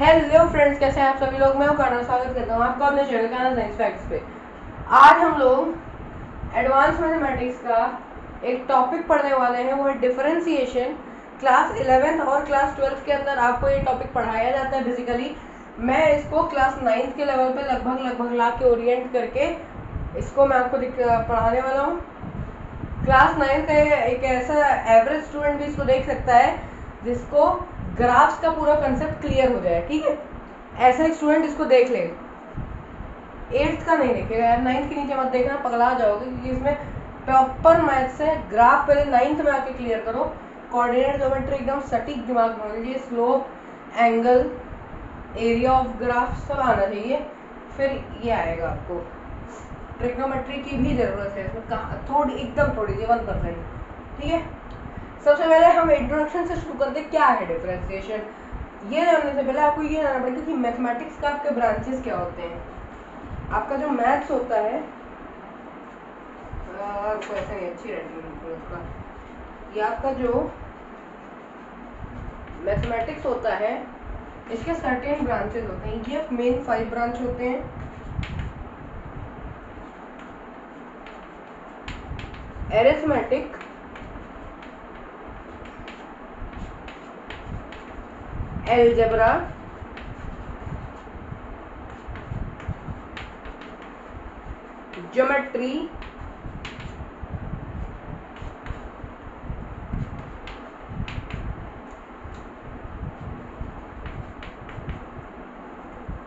Hello friends, कैसे हैं आप सभी लोग। मैं काना स्वागत करता हूँ आपका अपने चैनल काना साइंस फैक्ट्स पे। आज हम लोग एडवांस मैथमेटिक्स का एक टॉपिक पढ़ने वाले हैं, वो है डिफरेंशिएशन। क्लास 11th और क्लास 12th के अंदर आपको ये टॉपिक पढ़ाया जाता है बेसिकली। मैं इसको क्लास 9th के लेवल पे लगभग ला के ओरिएंट करके इसको मैं आपको पढ़ाने वाला हूँ। क्लास 9th का एक ऐसा एवरेज स्टूडेंट भी इसको देख सकता है जिसको ग्राफ्स का पूरा कंसेप्ट क्लियर हो जाए, ठीक है। ऐसा एक स्टूडेंट इसको देख ले। 8th का नहीं देखेगा यार, 9th के नीचे मत देखना, पगला जाओगे, क्योंकि इसमें प्रॉपर मैथ्स है। ग्राफ पहले 9th में आके क्लियर करो। कोऑर्डिनेट ज्योमेट्री एकदम सटीक दिमाग में होना चाहिए। Slope, angle, area of graph सब आना चाहिए, फिर ये आएगा आपको। ट्रिग्नोमेट्री की भी जरूरत है इसमें, थोड़ी एकदम थोड़ी सी 1%, ठीक है। सबसे पहले हम इंट्रोडक्शन से शुरू करते हैं, क्या है डिफरेंशिएशन। ये जानने से पहले आपको ये जानना पड़ेगा कि मैथमेटिक्स का आपके ब्रांचेस क्या होते हैं। आपका जो मैथ्स होता है, ऐसे नहीं अच्छी रहती उसका, ये आपका जो मैथमेटिक्स होता है इसके सर्टेन ब्रांचेस होते हैं। ये मेन 5 ब्रांच होते हैं। एरिथमेटिक, एलजेब्रा, ज्योमेट्री,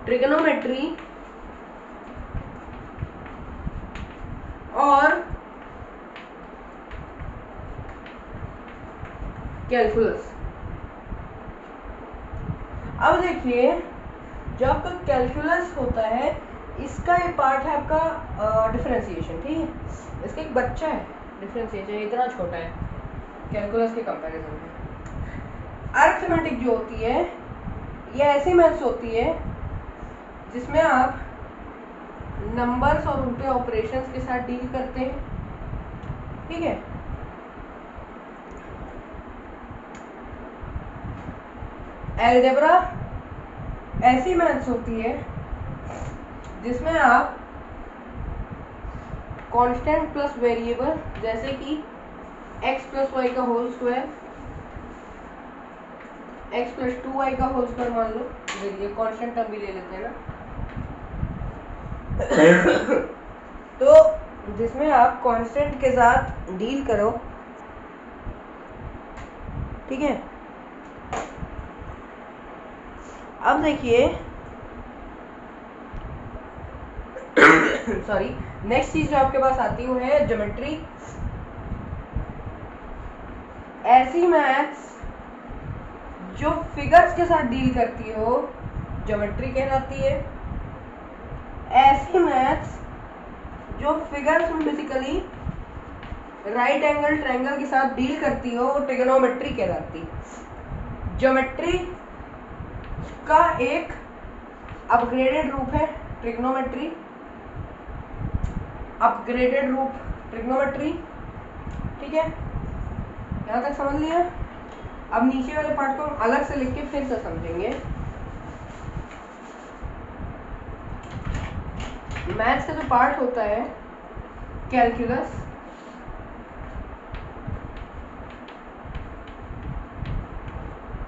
ट्रिग्नोमेट्री और कैलकुलस। अब देखिए, जो आपका कैलकुलस होता है इसका एक पार्ट है आपका डिफरेंशिएशन, ठीक है। इसका एक बच्चा है डिफरेंशिएशन, इतना छोटा है कैलकुलस के कंपैरिजन में। अरिथमेटिक जो होती है ये ऐसी मैथ्स होती है जिसमें आप नंबर्स और उनके ऑपरेशंस के साथ डील करते हैं, ठीक है। अलजेब्रा ऐसी मैथ्स होती है जिसमें आप कांस्टेंट प्लस वेरिएबल, जैसे कि x प्लस वाई का whole square, x plus 2y का होल स्क्वायर मान लो, ये कांस्टेंट टर्म भी ले लेते हैं ना। तो जिसमें आप कांस्टेंट के साथ डील करो, ठीक है। अब देखिए सॉरी, नेक्स्ट चीज जो आपके पास आती है ज्योमेट्री। ऐसी मैथ्स जो फिगर्स के साथ डील करती हो ज्योमेट्री कहलाती है। ऐसी मैथ्स जो फिगर्स में बेसिकली राइट एंगल ट्रायंगल के साथ डील करती हो वो ट्रिग्नोमेट्री कहलाती है। ज्योमेट्री का एक अपग्रेडेड रूप है ट्रिग्नोमेट्री, अपग्रेडेड रूप ट्रिग्नोमेट्री, ठीक है। यहाँ तक समझ लिया। अब नीचे वाले पार्ट को हम अलग से लिख के फिर से समझेंगे। मैथ्स का जो पार्ट होता है कैलकुलस,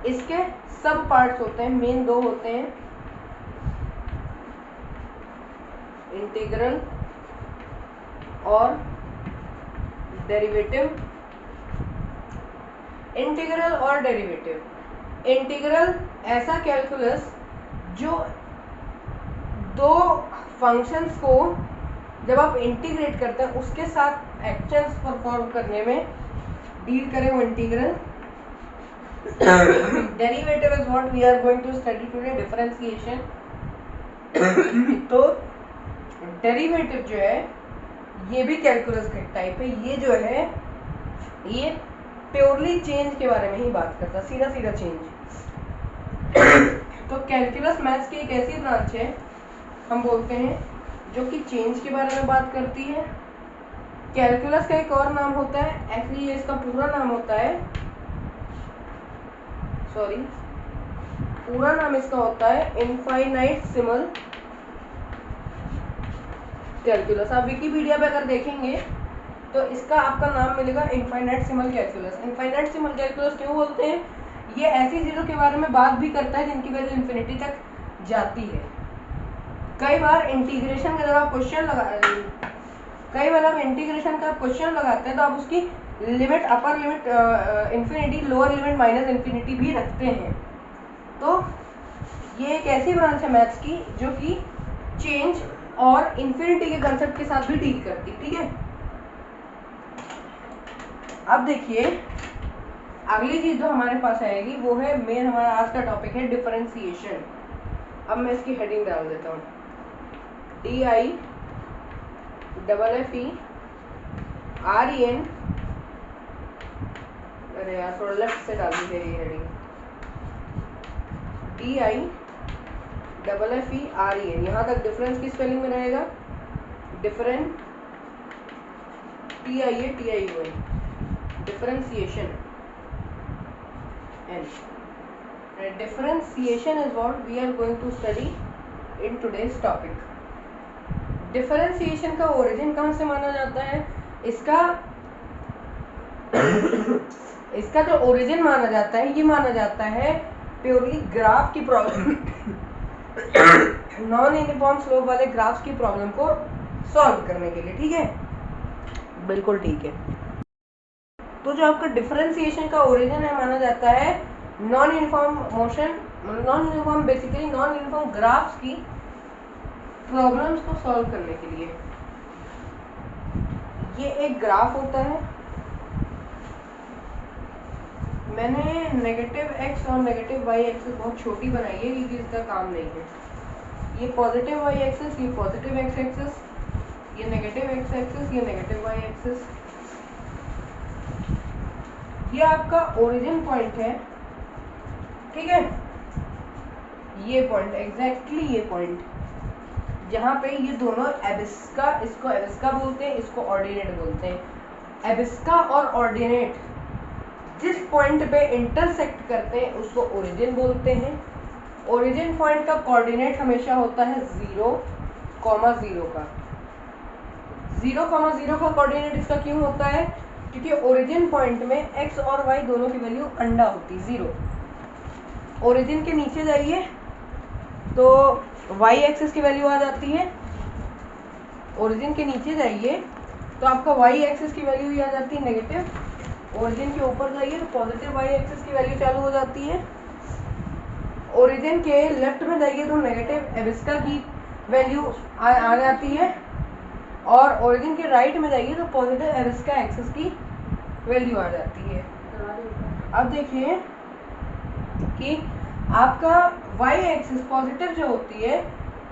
इसके सब पार्ट्स होते हैं, मेन 2 होते हैं, इंटीग्रल और डेरिवेटिव। इंटीग्रल और डेरिवेटिव। इंटीग्रल ऐसा कैलकुलस जो 2 फंक्शंस को जब आप इंटीग्रेट करते हैं उसके साथ एक्शंस परफॉर्म करने में डील करें वो integral. Derivative is what we are going to study today, differentiation. तो डेरिवेटिव जो है ये भी कैलकुलस का टाइप है। ये जो है ये प्योरली चेंज के बारे में ही बात करता है, सीधा सीधा चेंज। तो कैलकुलस मैथ्स की एक ऐसी ब्रांच है हम बोलते हैं जो कि चेंज के बारे में बात करती है। कैलकुलस का एक और नाम होता है, एक्चुअली इसका पूरा नाम होता है, सॉरी, पूरा नाम इसका होता है इनफाइनाइटसिमल कैलकुलस। आप विकिपीडिया पे अगर देखेंगे तो इसका आपका नाम मिलेगा इनफाइनाइटसिमल कैलकुलस। इनफाइनाइटसिमल कैलकुलस क्यों बोलते हैं? ये ऐसी चीज़ों के बारे में बात भी करता है जिनकी वैल्यू इन्फिनिटी तक जाती है। कई बार इंटीग्रेशन का जब आप क्वेश्चन लगाते हैं तो आप उसकी limit, upper limit infinity, lower limit minus infinity भी रखते हैं। तो ये एक ऐसी ब्रांच है मैथ्स की जो कि चेंज और इन्फिनिटी के कंसेप्ट के साथ भी डील करती है। ठीक है, अब देखिए अगली चीज जो हमारे पास आएगी वो है मेन हमारा आज का टॉपिक है डिफरेंशिएशन। अब मैं इसकी हेडिंग डाल देता हूँ, DIFFEREN। अरे यार थोड़ा लेफ्ट से डाल दीजिए ये हेडिंग, DIFFEREN। यहाँ तक डिफरेंस की स्पेलिंग में रहेगा different, TIATION, differentiation. And differentiation is what we are going to study in today's topic. differentiation का origin कहाँ से माना जाता है? इसका जो origin माना जाता है, ये माना जाता है प्योरली ग्राफ की प्रॉब्लम नॉन यूनिफॉर्म स्लोप वाले ग्राफ्स की प्रॉब्लम को सॉल्व करने के लिए। ठीक है, बिल्कुल ठीक है। तो जो आपका डिफरेंशिएशन का ओरिजिन है माना जाता है non uniform motion, non uniform, basically non uniform graphs की प्रॉब्लम्स को सॉल्व करने के लिए। ये एक ग्राफ होता है, मैंने नेगेटिव एक्स और नेगेटिव वाई एक्सिस बहुत छोटी बनाई है क्योंकि इसका काम नहीं है। ये पॉजिटिव वाई एक्सिस, ये पॉजिटिव एक्स एक्सिस, ये नेगेटिव एक्स एक्सिस, ये नेगेटिव वाई एक्सिस। ये आपका ओरिजिन पॉइंट है। ठीक है, ये पॉइंट, एग्जैक्टली ये पॉइंट जहाँ पे ये दोनों एबिस्का, इसको एबिस्का बोलते हैं, इसको ऑर्डिनेट बोलते हैं। एबिस्का और ऑर्डिनेट जिस पॉइंट पे इंटरसेक्ट करते हैं उसको ओरिजिन बोलते हैं। ओरिजिन पॉइंट का कोऑर्डिनेट हमेशा होता है 0,0 का। 0,0 का कोऑर्डिनेट इसका क्यों होता है? क्योंकि ओरिजिन पॉइंट में x और y दोनों की वैल्यू अंडा होती, 0। ओरिजिन के नीचे जाइए तो y एक्सिस की वैल्यू आ जाती है, ओरिजिन के नीचे जाइए तो आपका y एक्सिस की वैल्यू ही आ जाती है नेगेटिव, ओरिजिन के ऊपर जाइए तो पॉजिटिव y एक्सिस की वैल्यू चालू हो जाती है, ओरिजिन के लेफ्ट में जाइए तो नेगेटिव एबिस्का की वैल्यू आ जाती है, और ओरिजिन के राइट में जाइए तो पॉजिटिव एबिस्का एक्सिस की वैल्यू आ जाती है। अब देखिए कि आपका y एक्सिस पॉजिटिव जो होती है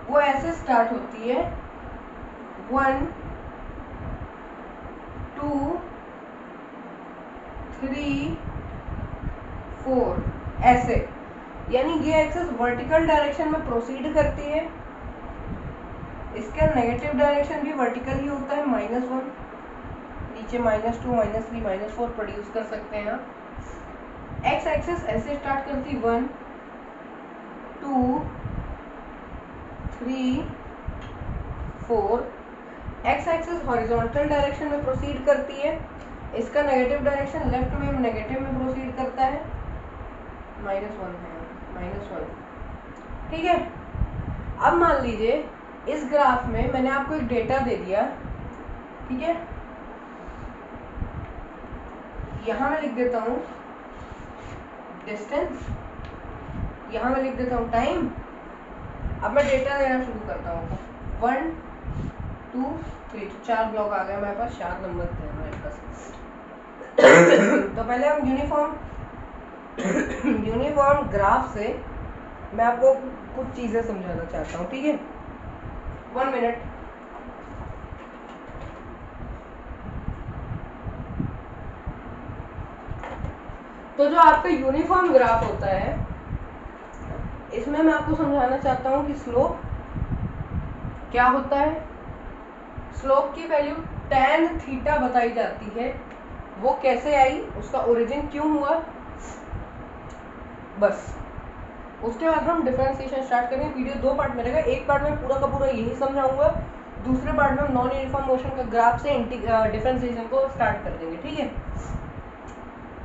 वो ऐसे स्टार्ट होती है 1, 2, 3, 4 ऐसे, यानी ये एक्सिस वर्टिकल डायरेक्शन में प्रोसीड करती है। इसका नेगेटिव डायरेक्शन भी वर्टिकल ही होता है, -1, नीचे -2, -3, -4 प्रोड्यूस कर सकते हैं आप। एक्स एक्सिस ऐसे स्टार्ट करती 1, 2, 3, 4। एक्स एक्सिस हॉरिजॉन्टल डायरेक्शन में प्रोसीड करती है, इसका नेगेटिव डायरेक्शन लेफ्ट में नेगेटिव में प्रोसीड करता है, -1 है, -1। ठीक है, अब मान लीजिए इस ग्राफ में मैंने आपको एक डेटा दे दिया। ठीक है, यहाँ मैं लिख देता हूँ डिस्टेंस, यहाँ मैं लिख देता हूँ टाइम। अब मैं डेटा देना शुरू करता हूँ 1, 2, 3, 4 ब्लॉक आ गए हमारे पास, 4 नंबर थे हमारे पास। तो पहले हम यूनिफॉर्म ग्राफ से मैं आपको कुछ चीजें समझाना चाहता हूँ। ठीक है, 1 मिनट। तो जो आपका यूनिफॉर्म ग्राफ होता है इसमें मैं आपको समझाना चाहता हूँ कि स्लोप क्या होता है। स्लोप की वैल्यू tan थीटा बताई जाती है, वो कैसे आई, उसका ओरिजिन क्यों हुआ, बस उसके बाद हम डिफरेंशिएशन स्टार्ट करेंगे। वीडियो 2 पार्ट में रहेगा। एक पार्ट में पूरा का पूरा यही समझाऊंगा, दूसरे पार्ट में हम नॉन यूनिफॉर्म मोशन का ग्राफ से डिफरेंशिएशन को स्टार्ट कर देंगे, ठीक है।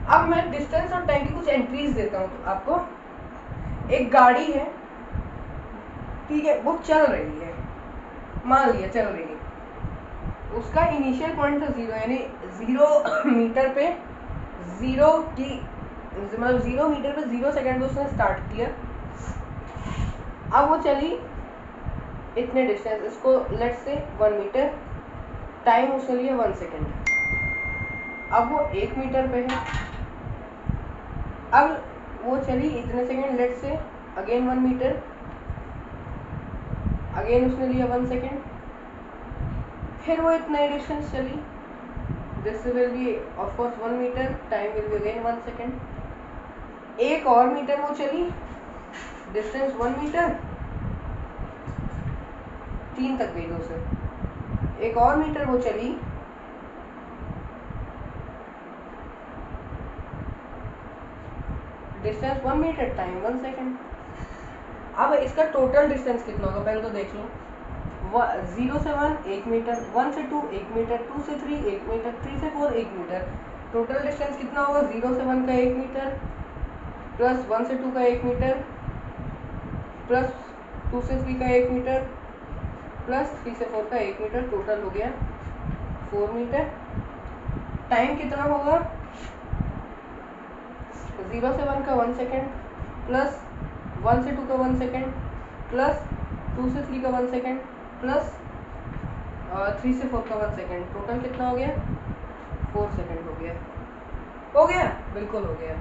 अब मैं डिस्टेंस और टाइम की कुछ एंट्रीज देता हूँ तो आपको। एक गाड़ी है, ठीक है, वो चल रही है, मान लिया चल रही है, उसका इनिशियल पॉइंट था 0, यानी 0 मीटर पे 0 की मतलब 0 मीटर पे 0 सेकंड पे उसने स्टार्ट किया। अब वो चली इतने डिस्टेंस, इसको लेट्स से 1 मीटर, टाइम उसने लिया 1 सेकंड। अब वो 1 मीटर पे है, अब वो चली इतने second, let's say again 1 metre, again उसने लिया 1 सेकंड, फिर वो इतना डिस्टेंस चली, this will be of course 1 metre, time will be again 1 second. एक और मीटर वो चली, डिस्टेंस 1 मीटर, 3 तक गई 2 से। एक और मीटर वो चली, डिस्टेंस 1 मीटर, टाइम 1 सेकंड। अब इसका टोटल डिस्टेंस कितना होगा पहले तो देख लो। 0 से 1 1 मीटर, 1 से 2 1 मीटर, 2 से 3 1 मीटर, 3 से 4 1 मीटर। टोटल डिस्टेंस कितना होगा? 0 से 1 का 1 मीटर प्लस 1 से 2 का 1 मीटर प्लस 2 से 3 का 1 मीटर प्लस 3 से 4 का 1 मीटर, टोटल हो गया 4 मीटर। टाइम कितना होगा? 0 से 1 का 1 सेकेंड प्लस 1 से 2 का 1 सेकेंड प्लस 2 से 3 का 1 सेकेंड प्लस 3 से 4 का 1 सेकेंड, टोटल कितना हो गया? 4 सेकेंड हो गया। हो गया? बिल्कुल हो गया।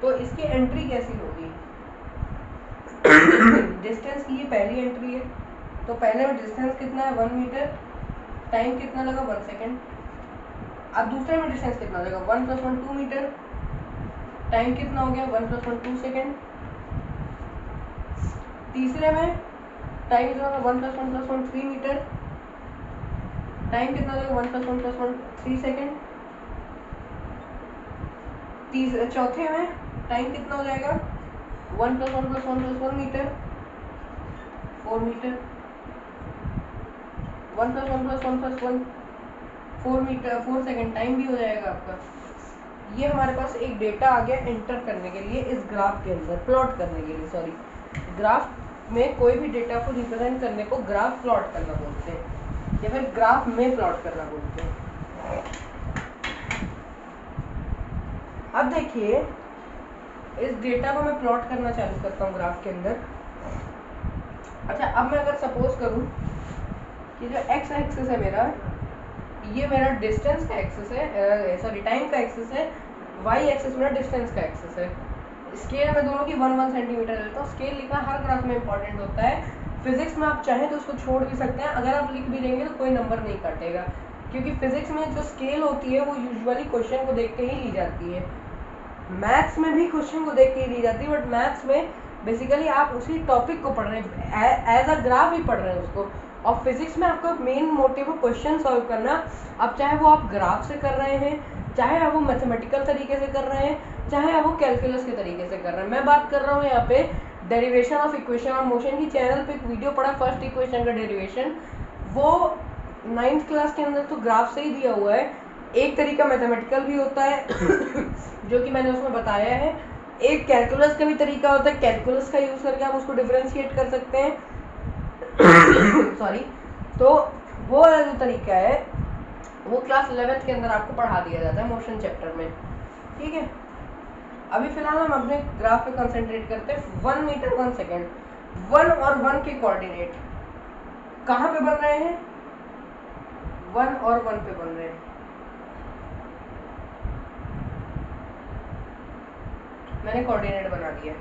तो इसकी एंट्री कैसी होगी? डिस्टेंस की ये पहली एंट्री है, तो पहले में डिस्टेंस कितना है? 1 मीटर, टाइम कितना लगा? 1 सेकेंड। अब दूसरे में डिस्टेंस कितना लगा? 1 + 1 2 मीटर, टाइम कितना हो गया? 1 + 1 2 सेकेंड। तीसरे में टाइम कितना होगा? 1 + 1 + 1 3 मीटर, टाइम कितना लगा? 1 + 1 + 1 3 सेकेंड। चौथे में टाइम कितना हो जाएगा? 1 + 1 + 1 + 1 metre, 4 metre. 1 + 1 + 1 + 1 4 metre, 4 second, time भी हो जाएगा आपका। ये हमारे पास एक डेटा आ गया एंटर करने के लिए इस ग्राफ के अंदर, प्लॉट करने के लिए, सॉरी, ग्राफ में कोई भी डेटा को रिप्रेजेंट करने को ग्राफ प्लॉट करना बोलते हैं या फिर ग्राफ में प्लॉट करना बोलते हैं। अब देखिए, इस डेटा को मैं प्लॉट करना चालू करता हूँ ग्राफ के अंदर। अच्छा, अब मैं अगर सपोज करूँ कि जो एक्स एक्सिस है मेरा, ये मेरा डिस्टेंस का एक्सिस है, सॉरी टाइम का एक्सिस है, वाई एक्सिस मेरा डिस्टेंस का एक्सिस है। स्केल में दोनों की 1 सेंटीमीटर लेता हूँ। स्केल लिखना हर ग्राफ में इंपॉर्टेंट होता है। फिजिक्स में आप चाहें तो उसको छोड़ भी सकते हैं, अगर आप लिख भी देंगे तो कोई नंबर नहीं काटेगा, क्योंकि फिजिक्स में जो स्केल होती है वो यूजुअली क्वेश्चन को देख के ही ली जाती है। मैथ्स में भी क्वेश्चन को देख के ही ली जाती है, बट मैथ्स में बेसिकली आप उसी टॉपिक को पढ़ रहे हैं, एज अ ग्राफ ही पढ़ रहे हैं उसको। और फिजिक्स में आपका मेन मोटिव है क्वेश्चन सॉल्व करना। अब चाहे वो आप ग्राफ से कर रहे हैं, चाहे आप वो मैथमेटिकल तरीके से कर रहे हैं, चाहे आप वो कैलकुलस के तरीके से कर रहे हैं। मैं बात कर रहा हूँ यहाँ पे derivation of equation of motion की। चैनल पे एक वीडियो पड़ा, फर्स्ट इक्वेशन का डेरिवेशन, वो 9th क्लास के अंदर तो ग्राफ से ही दिया हुआ है। एक तरीका मैथमेटिकल भी होता है जो कि मैंने उसमें बताया है। एक कैलकुलस का भी तरीका होता है, कैलकुलस का यूज करके आप उसको डिफरेंशिएट कर सकते हैं सॉरी। तो वो वाला जो तरीका है वो क्लास 11th के अंदर आपको पढ़ा दिया जाता है मोशन चैप्टर में, ठीक है। अभी फिलहाल हम अपने ग्राफ पे कंसंट्रेट करते हैं। 1 मीटर 1 सेकेंड, 1 और 1 के कोऑर्डिनेट कहाँ पे बन रहे हैं? 1 और 1 पे बन रहे हैं। मैंने कोऑर्डिनेट बना दिया,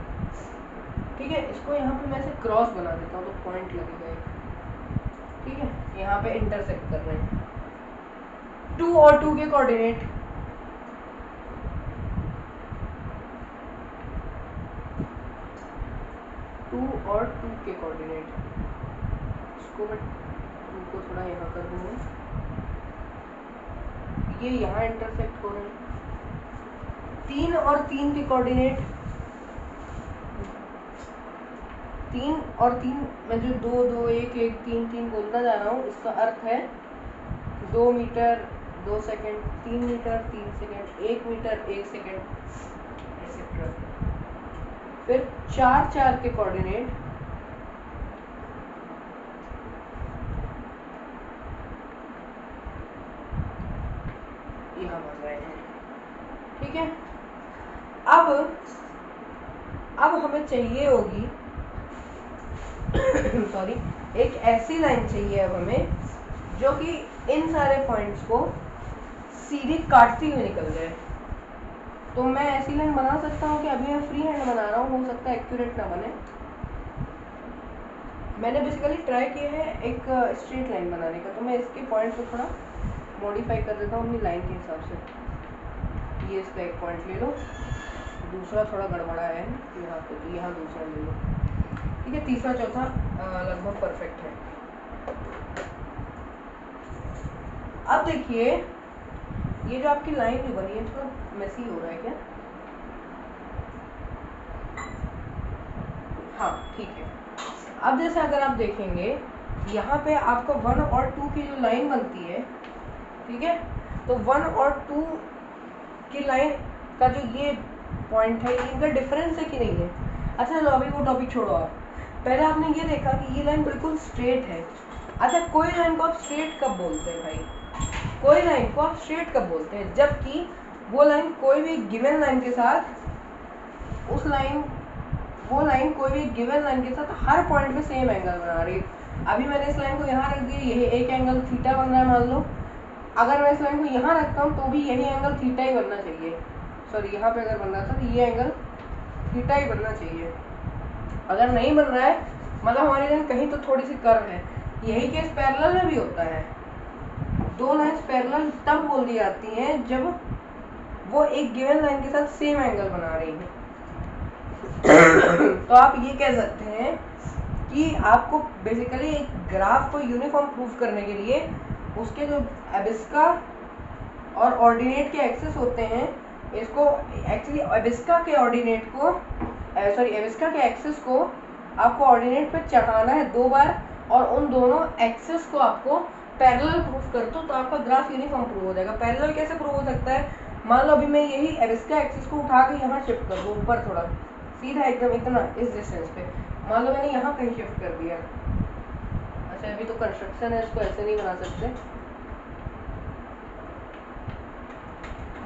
ठीक है। इसको यहाँ पे मैं से क्रॉस बना देता हूँ तो पॉइंट लगेगा, ठीक है। यहाँ पे इंटरसेक्ट कर रहे हैं 2 और 2 के कोऑर्डिनेट, और 2 के कोऑर्डिनेट, इसको मैं 2 को थोड़ा यहाँ कर दूंगा, ये यहाँ इंटरसेक्ट हो रहे हैं। 3 और 3 के कोऑर्डिनेट, 3 और 3 मैं जो 2 2 1 1 3 3 बोलता जा रहा हूँ, इसका अर्थ है 2 metre 2 second, 3 metre 3 second, 1 metre 1 second, etcetera. फिर 4 4 के कोऑर्डिनेट यहाँ बन रहे हैं, ठीक है। अब हमें चाहिए होगी सॉरी, एक ऐसी लाइन चाहिए अब हमें जो कि इन सारे पॉइंट्स को सीधी काटती हुई निकल जाए। तो मैं ऐसी लाइन बना सकता हूँ कि अभी मैं फ्री हैंड बना रहा हूँ, हो सकता है एक्यूरेट ना बने। मैंने बेसिकली ट्राई किया है एक स्ट्रेट लाइन बनाने का, तो मैं इसके पॉइंट्स को थोड़ा मॉडिफाई कर देता हूँ अपनी लाइन के हिसाब से। ये इसका एक पॉइंट ले लो, दूसरा थोड़ा गड़बड़ा है यहाँ पे, तो यहाँ दूसरा ले लो, ठीक है। तीसरा चौथा लगभग परफेक्ट है। अब देखिए ये जो आपकी लाइन जो बनी है थोड़ा मेसी हो रहा है क्या? हाँ ठीक है। अब जैसे अगर आप देखेंगे यहाँ पे आपको 1 और 2 की जो लाइन बनती है, ठीक है, तो 1 और 2 की लाइन का जो ये पॉइंट है, इनका डिफरेंस है कि नहीं है? अच्छा चलो अभी वो टॉपिक छोड़ो। आप पहले आपने ये देखा कि ये लाइन बिल्कुल स्ट्रेट है। अच्छा कोई लाइन को आप स्ट्रेट कब बोलते हैं भाई? कोई लाइन को आप स्ट्रेट कब बोलते हैं? जबकि वो लाइन कोई भी गिवन लाइन के साथ, वो लाइन कोई भी गिवन लाइन के साथ हर पॉइंट पे सेम एंगल बना रही है। अभी मैंने इस लाइन को यहाँ रख दिया, यही एक एंगल थीटा बन रहा है मान लो। अगर मैं इस लाइन को यहाँ रखता हूँ तो भी यही एंगल थीटा ही बनना चाहिए। सॉरी यहाँ पे अगर बन रहा था तो ये एंगल थीटा ही बनना चाहिए। अगर नहीं बन रहा है मतलब हमारी लाइन कहीं तो थोड़ी सी कर्व है। यही केस पैरेलल में भी होता है। दो लाइंस पैरेलल तब बोल दी जाती हैं जब वो एक गिवन लाइन के साथ सेम एंगल बना रही है। तो आप ये कह सकते हैं कि आपको बेसिकली एक ग्राफ को यूनिफॉर्म प्रूफ करने के लिए उसके जो एबिस्का और ऑर्डिनेट के एक्सिस होते हैं, इसको एक्चुअली एबिस्का के ऑर्डिनेट को एबिस्का के एक्सिस को आपको ऑर्डिनेट पे चढ़ाना है 2 बार, और उन दोनों एक्सिस को आपको पैरेलल प्रूफ कर दो तो आपका ग्राफ यूनिफॉर्म प्रूव हो जाएगा। पैरेलल कैसे प्रूव हो सकता है? मान लो अभी मैं यही एबिस्का एक्सिस को उठा के यहाँ शिफ्ट कर दूँ ऊपर, थोड़ा सीधा एकदम इतना इस डिस्टेंस पे, मान लो मैंने यहाँ कहीं शिफ्ट कर दिया। अच्छा अभी तो कंस्ट्रक्शन है, इसको ऐसे नहीं बना सकते।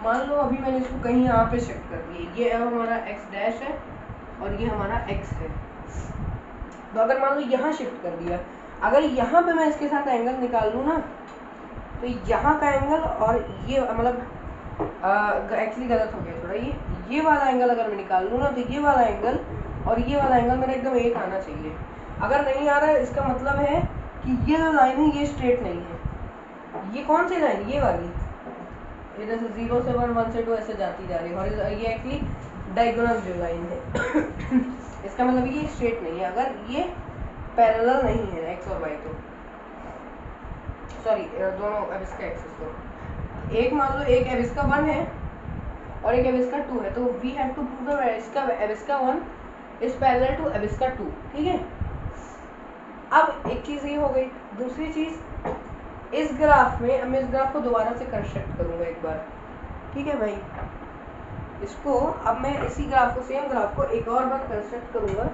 मान लो अभी मैंने इसको कहीं यहाँ पे शिफ्ट कर दिया, ये अब हमारा x डैश है और ये हमारा x है। तो अगर मान लो यहाँ शिफ्ट कर दिया, अगर यहाँ पे मैं इसके साथ एंगल निकाल लूँ ना, तो यहाँ का एंगल और ये मतलब एक्चुअली गलत हो गया थोड़ा, ये वाला एंगल अगर मैं निकाल लूँ ना, तो ये वाला एंगल और ये वाला एंगल मेरा एकदम एक आना चाहिए। अगर नहीं आ रहा है इसका मतलब है कि ये जो लाइन है ये स्ट्रेट नहीं है। ये कौन सी लाइन? ये वाली, ये जैसे 0 से 1 1 से 2 ऐसे जाती जा रही है, और ये एक्चुअली डायगोनल जो लाइन है इसका मतलब ये स्ट्रेट नहीं है। अगर ये पैरेलल नहीं है x और y तो, सॉरी दोनों एबिस्का एक्सिस को, एक मान लो एक एबिस्का 1 है और एक एबिस्का 2 है, तो we have to prove that एबिस्का 1 इज पैरेलल टू एबिस्का 2, ठीक है। अब एक चीज़ ये हो गई। दूसरी चीज़ इस ग्राफ में, अब मैं इस ग्राफ को दोबारा से कंस्ट्रक्ट करूँगा एक बार, ठीक है भाई। इसको अब मैं इसी ग्राफ को, सेम ग्राफ को एक और बार कंस्ट्रक्ट करूँगा।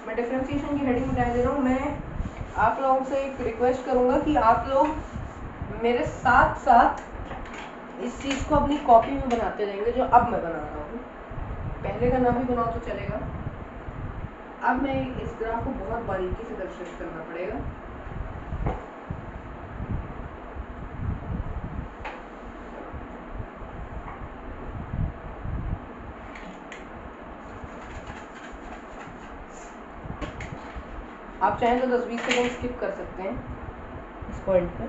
मैं डिफरेंशिएशन की हेडिंग बता दे रहा हूँ। मैं आप लोगों से एक रिक्वेस्ट करूँगा कि आप लोग मेरे साथ साथ इस चीज़ को अपनी कॉपी में बनाते रहेंगे जो अब मैं बना रहा हूँ। पहले का ना भी बनाओ तो चलेगा। अब मैं इस ग्राफ को बहुत बारीकी से कंस्ट्रक्ट करना पड़ेगा। आप चाहें तो 10-20 सेकंड स्किप कर सकते हैं इस पॉइंट पे।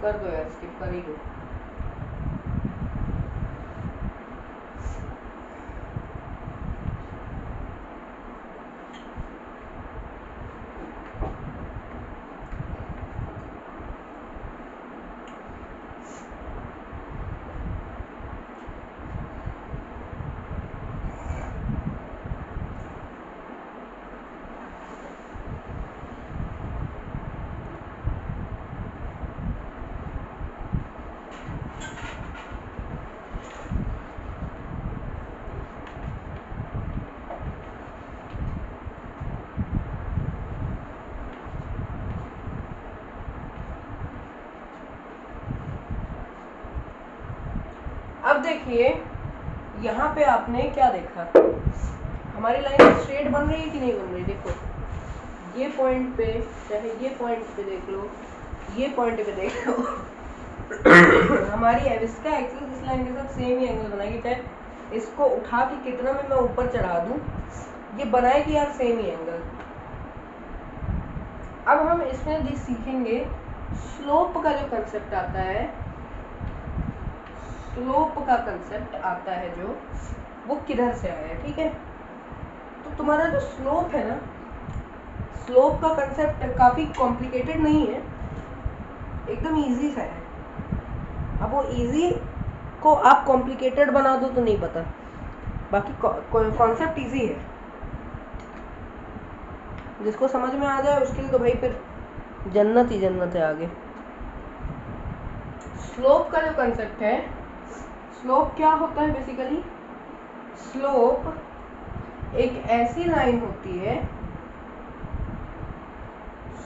कर दो यार, स्किप कर ही दो। देखिए यहाँ पे आपने क्या देखा, हमारी लाइन स्ट्रेट बन रही है कि नहीं बन रही। देखो ये पॉइंट पे, चाहे ये पॉइंट पे देख लो, ये पॉइंट पे देख लो हमारी एविस्का एक्सिस इस लाइन के साथ सेम ही एंगल बनाएगी, चाहे इसको उठा के कितना में मैं ऊपर चढ़ा दूं, ये बनाएगी यार सेम ही एंगल। अब हम इसमें सीखेंगे स्लोप का जो कंसेप्ट आता है, स्लोप का कंसेप्ट आता है जो, वो किधर से आया है। ठीक है, तो तुम्हारा जो स्लोप है ना, स्लोप का कंसेप्ट काफी कॉम्प्लिकेटेड नहीं है, एकदम इजी सा है। अब वो इजी को आप कॉम्प्लिकेटेड बना दो तो नहीं पता, बाकी कॉन्सेप्ट इजी है, जिसको समझ में आ जाए उसके लिए तो भाई फिर जन्नत ही जन्नत है आगे। स्लोप का जो कंसेप्ट है, स्लोप क्या होता है बेसिकली, स्लोप एक ऐसी लाइन होती है,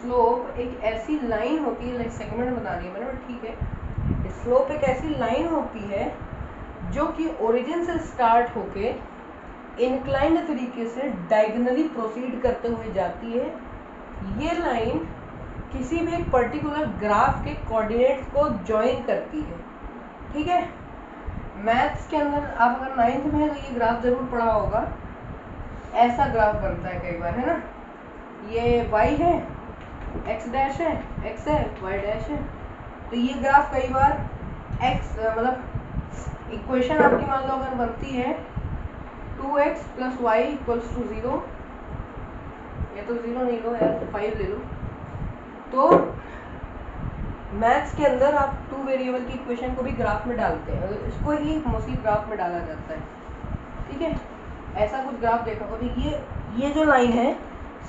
स्लोप एक ऐसी लाइन होती है, लाइक सेगमेंट बता दिया मैंने, ठीक है। स्लोप एक ऐसी लाइन होती है जो कि ओरिजिन से स्टार्ट होके इंक्लाइंड तरीके से डायगोनली प्रोसीड करते हुए जाती है। ये लाइन किसी भी एक पर्टिकुलर ग्राफ के कोऑर्डिनेट्स को ज्वाइन करती है। ठीक है, मैथ्स के अंदर आप अगर 9th में है तो ये ग्राफ जरूर पढ़ा होगा, ऐसा ग्राफ बनता है कई बार, है ना, ये y है, x डैश है, x है, y डैश है, तो ये ग्राफ कई बार x मतलब इक्वेशन आपकी मान लो अगर बनती है 2x + y = 0, ये तो 0 नहीं लो यार, 5 ले लो, तो मैथ्स के अंदर आप 2 वेरिएबल की इक्वेशन को भी ग्राफ में डालते हैं, इसको ही मोस्टली ग्राफ में डाला जाता है। ठीक है, ऐसा कुछ ग्राफ देखा कभी, ये जो लाइन है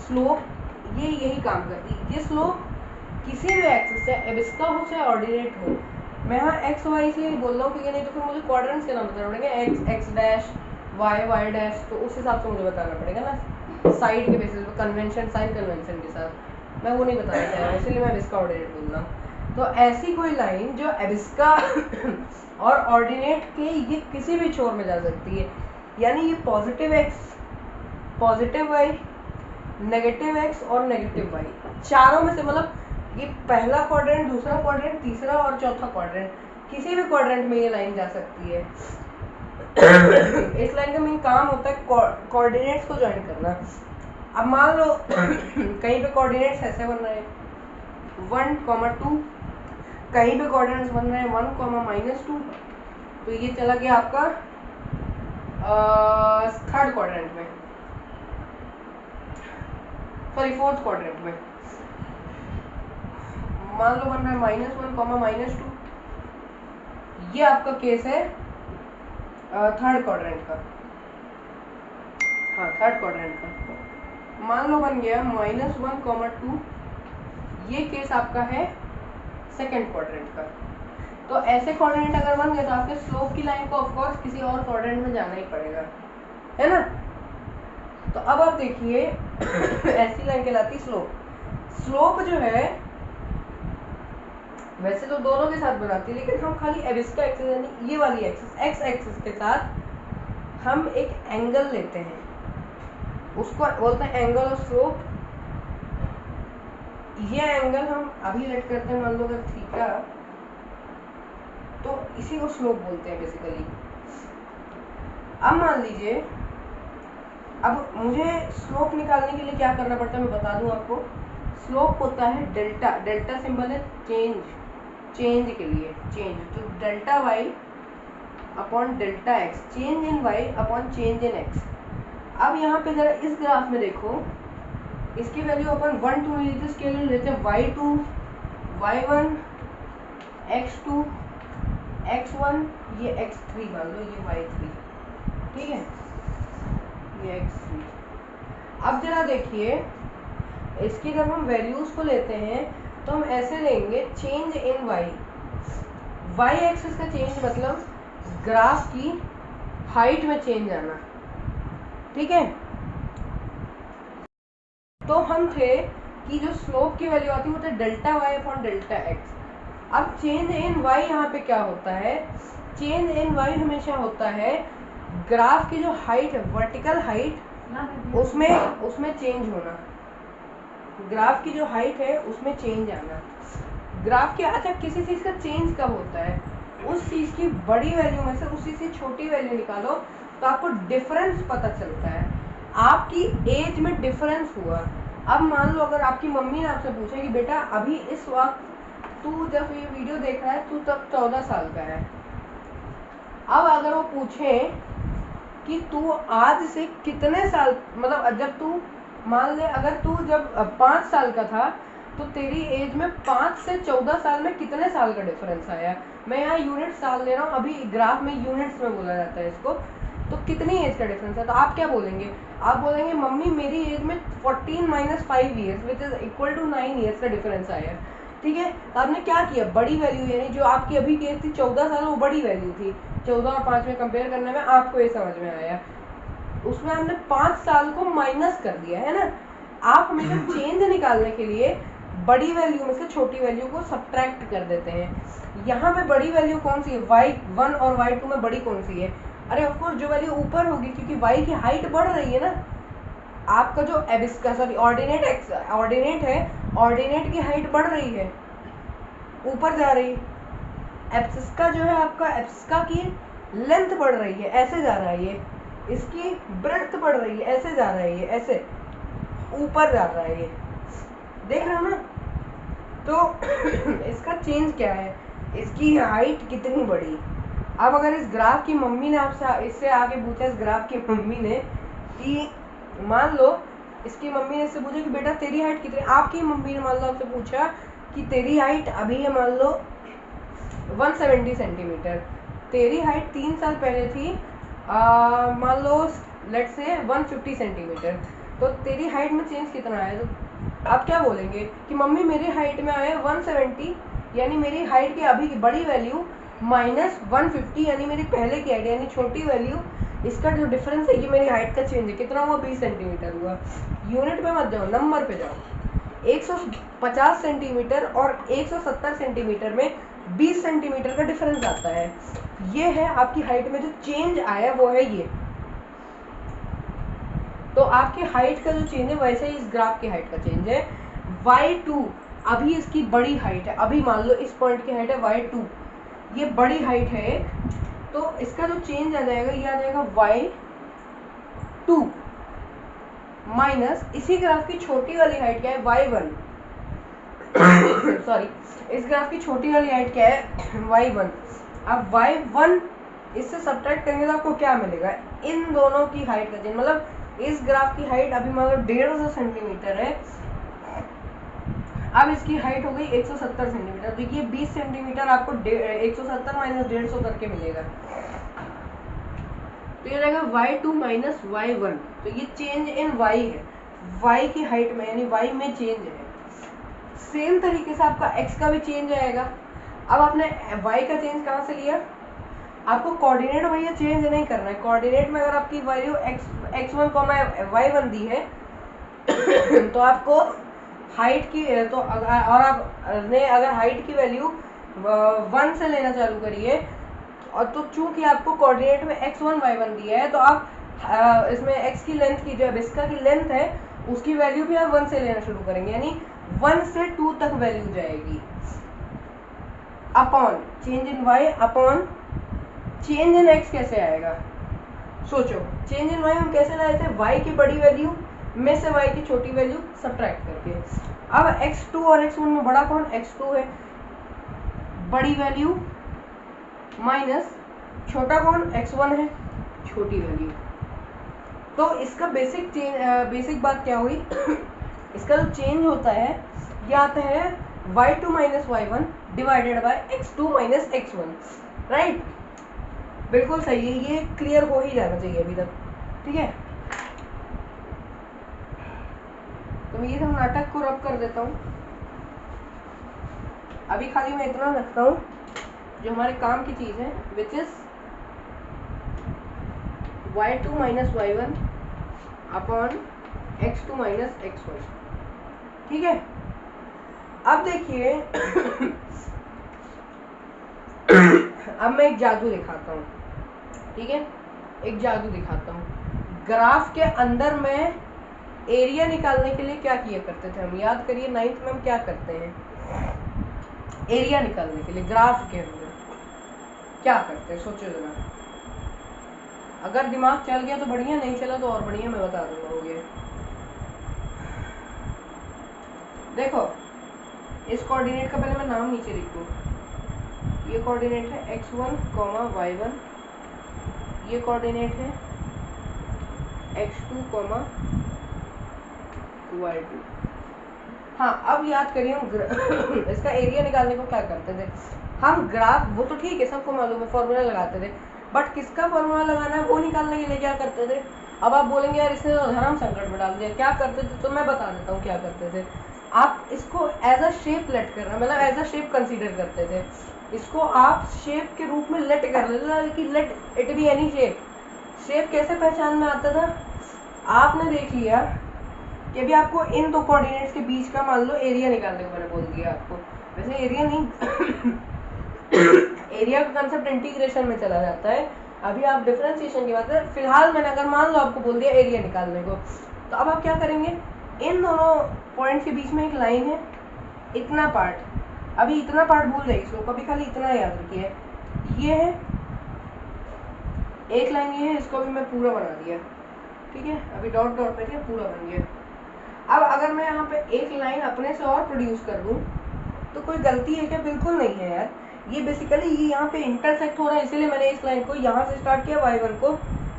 स्लोप, ये यही काम करती है। ये स्लोप किसी भी एक्सिस से, एबिस्का हो चाहे ऑर्डिनेट हो, मैं यहाँ एक्स वाई इसलिए बोल रहा हूँ क्योंकि नहीं तो फिर मुझे क्वाड्रेंट्स के नाम बताना पड़ेगा, X X dash, Y Y dash, तो उस हिसाब से मुझे बताना पड़ेगा ना, साइड के बेसिस पे, कन्वेंशन, साइन कन्वेंशन के साथ, मैं वो नहीं बताना चाह रहा हूँ, इसलिए मैं एबिस्का ऑर्डिनेट बोल रहा हूँ। तो ऐसी कोई लाइन जो एबिस्का और ऑर्डिनेट के ये किसी भी छोर में जा सकती है, यानी ये positive X, positive Y, negative X और नेगेटिव वाई, चारों में से, मतलब ये पहला क्वाड्रेंट, दूसरा क्वाड्रेंट, तीसरा और चौथा क्वाड्रेंट, किसी भी क्वाड्रेंट में ये लाइन जा सकती है। इस लाइन का मेन काम होता है कोऑर्डिनेट्स को ज्वाइन करना। अब मान लो कहीं पे कोऑर्डिनेट्स ऐसे बन रहे हैं 1,2, कहीं पे कोऑर्डिनेट्स बन रहे हैं 1,-2, तो ये चला गया आपका थर्ड क्वाड्रेंट में, सॉरी फोर्थ क्वाड्रेंट में। मान लो बन रहा है -1, -2, ये आपका केस है थर्ड क्वाड्रेंट का, हाँ थर्ड क्वाड्रेंट का। मान लो बन गया -1, 2, ये केस आपका है सेकंड क्वाड्रेंट का। तो ऐसे क्वाड्रेंट अगर बन गए तो आपके स्लोप की लाइन को ऑफकोर्स किसी और क्वाड्रेंट में जाना ही पड़ेगा, है ना। तो अब आप देखिए ऐसी लाइन कहलाती स्लोप। स्लोप जो है वैसे तो दोनों के साथ बनाती है, लेकिन हम खाली एबिस्का एक्सिस यानी ये वाली एक्सिस, एक्स एक्सिस के साथ हम एक एंगल लेते हैं, उसको बोलते हैं एंगल ऑफ स्लोप। ये एंगल हम अभी लेट करते हैं, मान लो अगर थीटा, तो इसी को स्लोप बोलते हैं बेसिकली। अब मान लीजिए, अब मुझे स्लोप निकालने के लिए क्या करना पड़ता है मैं बता दूं आपको। स्लोप होता है डेल्टा, डेल्टा सिंबल है चेंज के लिए, चेंज, तो delta Y upon delta X, change in Y upon change in X. अब यहाँ पे जरा इस ग्राफ में देखो, इसकी वैल्यू अपन 1 2 लेते, इसके लिए लेते हैं y2, y1, x2, x1, ये x3 मान लो, ये y3, ठीक है, ये x3। अब जरा देखिए, इसकी जब हम वैल्यूज को लेते हैं तो हम ऐसे लेंगे, चेंज इन वाई एक्सिस का चेंज मतलब ग्राफ की हाइट में चेंज आना, ठीक है। तो हम थे कि जो स्लोप की वैल्यू आती है वो था delta Y upon delta X. अब चेंज इन वाई यहाँ पे क्या होता है, चेंज इन वाई हमेशा होता है ग्राफ की जो हाइट है, वर्टिकल हाइट, उसमें चेंज होना, ग्राफ की जो हाइट है उसमें चेंज आना। ग्राफ के अच्छा किसी चीज़ का चेंज कब होता है, उस चीज़ की बड़ी वैल्यू में से उस चीज़ की छोटी वैल्यू निकालो तो आपको डिफरेंस पता चलता है। आपकी एज में डिफरेंस हुआ। अब मान लो अगर आपकी मम्मी ने आपसे पूछा कि बेटा अभी इस वक्त तू जब ये वीडियो देख रहा है तू तब 14 साल का है, अब अगर वो पूछे कि तू आज से कितने साल, मतलब जब तू मान ले अगर तू जब 5 साल का था तो तेरी एज में 5 से 14 साल में कितने साल का डिफरेंस आया। मैं यहाँ यूनिट साल ले रहा हूँ, अभी ग्राफ में यूनिट्स में बोला जाता है इसको। तो कितनी एज का डिफरेंस है, तो आप क्या बोलेंगे, आप बोलेंगे मम्मी मेरी एज में 14 - 5 years which is equal to 9 years का डिफरेंस आया। ठीक है, तो आपने क्या किया, बड़ी वैल्यू यानी जो आपकी अभी की एज थी 14 साल, वो बड़ी वैल्यू थी। 14 और 5 में कंपेयर करने में आपको ये समझ में आया, उसमें हमने 5 साल को माइनस कर दिया है ना। आप हमेशा चेंज निकालने के लिए बड़ी वैल्यू में से छोटी वैल्यू को सब्ट्रैक्ट कर देते हैं। यहाँ पे बड़ी वैल्यू कौन सी है, y1 और y2 में बड़ी कौन सी है, अरे ऑफ कोर्स जो वैल्यू ऊपर होगी, क्योंकि y की हाइट बढ़ रही है ना। आपका जो एबिस्का सॉरी ऑर्डिनेट है, ऑर्डिनेट की हाइट बढ़ रही है, ऊपर जा रही है। एब्सिस्का जो है आपका, एब्सिस्का की लेंथ बढ़ रही है, ऐसे जा रहा है ये, इसकी ब्रेड्थ बढ़ रही है, ऐसे जा रहा है ये, ऐसे ऊपर जा रहा है ये, देख रहे हो ना। तो इसका चेंज क्या है, इसकी हाइट कितनी बड़ी। अब अगर इस ग्राफ की मम्मी ने आपसे इससे आगे पूछा, इस ग्राफ की मम्मी ने कि मान लो इसकी मम्मी ने इससे पूछा कि बेटा तेरी हाइट कितनी, आपकी मम्मी ने मान लो आपसे पूछा कि तेरी हाइट अभी है मान लो 170 सेंटीमीटर, तेरी हाइट 3 साल पहले थी मान लो लेट्स से 150 सेंटीमीटर, तो तेरी हाइट में चेंज कितना आया। तो आप क्या बोलेंगे कि मम्मी मेरी हाइट में आया 170, यानी मेरी हाइट की अभी की बड़ी वैल्यू माइनस 150 यानी मेरी पहले की हाइट यानी छोटी वैल्यू, इसका जो डिफरेंस है ये मेरी हाइट का चेंज है, कितना हुआ 20 सेंटीमीटर हुआ। यूनिट पे मत जाओ, नंबर पे जाओ। 150 सेंटीमीटर और 170 सेंटीमीटर में 20 सेंटीमीटर का डिफरेंस आता है। ये है आपकी हाइट में जो चेंज आया, वो है ये। तो आपकी हाइट का जो चेंज है वैसे ही इस ग्राफ की हाइट का चेंज है। y2 अभी इसकी बड़ी हाइट है, अभी मान लो इस पॉइंट की हाइट है y2, ये बड़ी हाइट है, तो इसका जो चेंज आ जाएगा ये आ जाएगा y2 माइनस इसी ग्राफ की छोटी वाली हाइट क्या है y1 सॉरी, इस ग्राफ की छोटी वाली हाइट क्या है y1। अब y1 इससे सब्ट्रैक्ट करेंगे तो आपको क्या मिलेगा, इन दोनों की हाइट का चेंज, मतलब इस ग्राफ की हाइट अभी मान लो 150 सेंटीमीटर है, अब इसकी हाइट हो गई 170 सेंटीमीटर, तो ये 20 सेंटीमीटर आपको 170 माइनस 150 करके मिलेगा, तो ये रहेगा y2 माइनस y1। तो ये चेंज इन y है, y की हाइट में यानी y में चेंज है। सेम तरीके से आपका x का भी चेंज आएगा। अब आपने y का चेंज कहाँ से लिया, आपको कोऑर्डिनेट भैया चेंज नहीं करना है। कोऑर्डिनेट में अगर आपकी वैल्यू x1 y1 दी है तो आपको हाइट की तो और आपने अगर हाइट की वैल्यू 1 से लेना चालू करिए, और तो चूंकि आपको कोऑर्डिनेट में x1 y1 दिया है, तो आप इसमें x की लेंथ की जो एबिस्का की लेंथ है उसकी वैल्यू भी आप 1 से लेना शुरू करेंगे, यानी 1 से 2 तक वैल्यू जाएगी। अपॉन चेंज इन y अपॉन चेंज इन x कैसे आएगा, सोचो। चेंज इन y हम कैसे लाए थे, y की बड़ी वैल्यू में से y की छोटी वैल्यू सब्ट्रैक्ट करके। अब x2 और x1 में बड़ा कौन, x2 है, बड़ी वैल्यू माइनस छोटा कौन, x1 है, छोटी वैल्यू। तो इसका बेसिक बात क्या हुई इसका जो चेंज होता है ये आता है y2 minus y1 divided by x2 minus x1, right. बिल्कुल सही है, ये क्लियर हो ही जाना चाहिए अभी तक, ठीक है। तो मैं ये सब नाटक को रब कर देता हूँ, अभी खाली मैं इतना रखता हूँ जो हमारे काम की चीज़ है, which is y2 minus y1 upon x2 minus x1, ठीक है। अब देखिए अब मैं एक जादू दिखाता हूँ, ठीक है, एक जादू दिखाता हूँ। ग्राफ के अंदर में एरिया निकालने के लिए क्या किया करते थे हम, याद करिए 9th में हम क्या करते हैं, एरिया निकालने के लिए ग्राफ के अंदर क्या करते हैं, सोचो जरा। अगर दिमाग चल गया तो बढ़िया, नहीं चला तो और बढ़िया, मैं बता दूंगा हो गया। देखो इस कोऑर्डिनेट का पहले मैं नाम नीचे लिख दूँ, ये कोऑर्डिनेट है x1, y1, ये कोऑर्डिनेट है x2, y2। हाँ अब याद करिए हम इसका एरिया निकालने को क्या करते थे हम, ग्राफ वो तो ठीक है सबको मालूम है, फॉर्मूला लगाते थे, बट किसका फॉर्मूला लगाना है वो निकालने के लिए क्या करते थे। अब आप बोलेंगे यार इसने तो धर्म संकट में डाल दिया, क्या करते थे, तो मैं बता देता हूँ क्या करते थे। आप इसको एज अ शेप लेट करना, मतलब एज अ शेप कंसीडर करते थे, इसको आप शेप के रूप में लेट कर लेते थे कि let it be any shape. Shape कैसे पहचान में आता था, आपने देख लिया कि अभी आपको इन दो कोऑर्डिनेट्स के बीच का मान लो एरिया निकालने को मैंने बोल दिया आपको, वैसे एरिया नहीं एरिया का कंसेप्ट इंटीग्रेशन में चला जाता है, अभी आप डिफरेंशिएशन की बात है। फिलहाल मैंने अगर मान लो आपको बोल दिया एरिया निकालने को, तो अब आप क्या करेंगे, इन दोनों पॉइंट के बीच में एक लाइन है, इतना पार्ट, अभी इतना पार्ट भूल जाइए इसको, कभी खाली इतना याद रखिए, ये है एक लाइन, ये है, इसको भी मैं पूरा बना दिया, ठीक है, अभी डॉट डॉट पे पूरा बन गया। अब अगर मैं यहाँ पे एक लाइन अपने से और प्रोड्यूस कर दूँ तो कोई गलती है क्या, बिल्कुल नहीं है यार, ये बेसिकली ये यहाँ पे इंटरसेक्ट हो रहा है, इसीलिए मैंने इस लाइन को यहाँ से स्टार्ट किया y1 को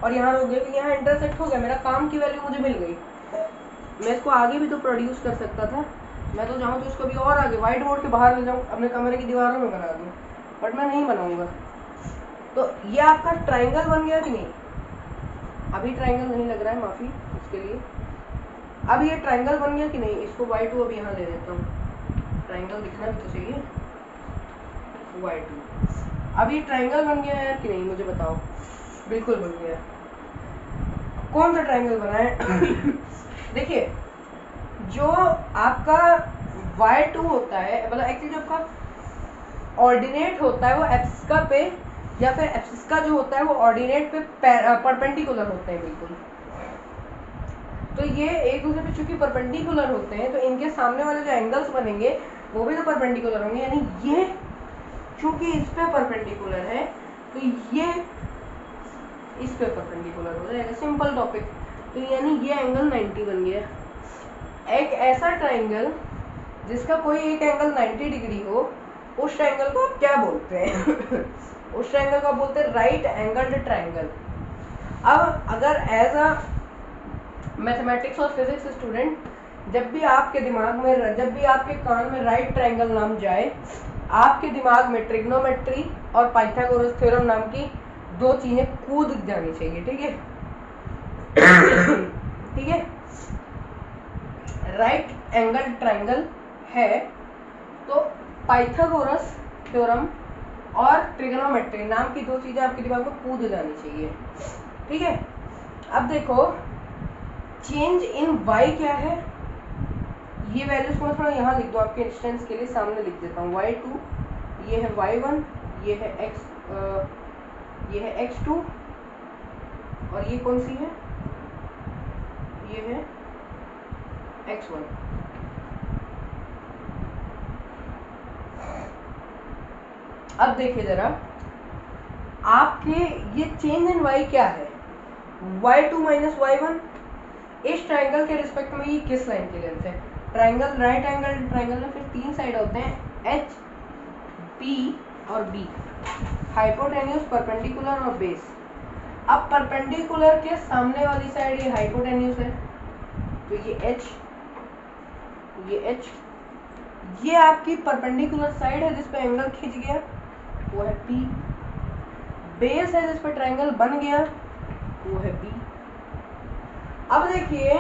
और यहाँ रोक दिया, यहाँ इंटरसेक्ट हो गया, मेरा काम की वैल्यू मुझे मिल गई। मैं इसको आगे भी तो प्रोड्यूस कर सकता था, मैं तो चाहूँ तो इसको भी और आगे व्हाइट बोर्ड के बाहर ले जाऊँ, अपने कमरे की दीवारों में बना दूँ, बट मैं नहीं बनाऊँगा। तो ये आपका ट्राइंगल बन गया कि नहीं, अभी ट्राइंगल नहीं लग रहा है, माफ़ी इसके लिए। अब ये ट्राइंगल बन गया कि नहीं, इसको y2 अब यहाँ ले देता हूँ, ट्राइंगल दिखना भी तो चाहिए, y2। अब ये ट्राइंगल बन गया है कि नहीं, मुझे बताओ, बिल्कुल बन गया। कौन सा ट्राइंगल बना है देखिए जो आपका y2 होता है, मतलब एक्चुअली जो आपका ऑर्डिनेट होता है वो एब्सिस्का पे या फिर एब्सिस्का जो होता है वो ऑर्डिनेट पे परपेंडिकुलर होते हैं बिल्कुल। तो ये एक दूसरे पे चूंकि परपेंडिकुलर होते हैं तो इनके सामने वाले जो एंगल्स बनेंगे वो भी तो परपेंडिकुलर होंगे, यानी ये चूंकि इस पे परपेंडिकुलर है तो ये इस पे परपेंडिकुलर हो जाएगा, सिंपल टॉपिक। तो यानी ये एंगल 90 बन गया। एक ऐसा ट्राइंगल जिसका कोई एक एंगल 90 डिग्री हो, उस ट्राइंगल को आप क्या बोलते हैं उस ट्राइंगल को आप बोलते हैं राइट एंगल्ड ट्राइंगल। अब अगर एज अ मैथमेटिक्स और फिजिक्स स्टूडेंट, जब भी आपके दिमाग में, जब भी आपके कान में राइट ट्राइंगल नाम जाए, आपके दिमाग में ट्रिग्नोमेट्री और पाइथागोरस थ्योरम नाम की दो चीजें कूद जानी चाहिए, ठीक है ठीक है। राइट एंगल ट्राइंगल है तो पाइथागोरस थ्योरम और ट्रिग्नोमेट्री नाम की दो चीजें आपके दिमाग में कूद जानी चाहिए, ठीक है। अब देखो चेंज इन y क्या है, ये वैल्यूज को मैं थोड़ा यहाँ लिख दूँ आपके इंस्टेंस के लिए, सामने लिख देता हूँ y2, ये है y1, ये है x2 और ये कौन सी है, ये है x1। अब देखिए जरा आपके ये चेंज इन y क्या है, y2 माइनस y1। इस ट्राइंगल के रिस्पेक्ट में ये किस लाइन की लेंथ है, ट्राइंगल राइट एंगल ट्राइंगल में फिर तीन साइड होते हैं एच, पी और बी, हाइपोटेन्यूज, परपेंडिकुलर और बेस। अब परपेंडिकुलर के सामने वाली साइड ये हाइपोटेन्यूज है तो ये एच, ये आपकी परपेंडिकुलर साइड है जिस पे एंगल खिंच गया वो है पी, बेस है जिस पे ट्राइंगल बन गया वो है बी। अब देखिए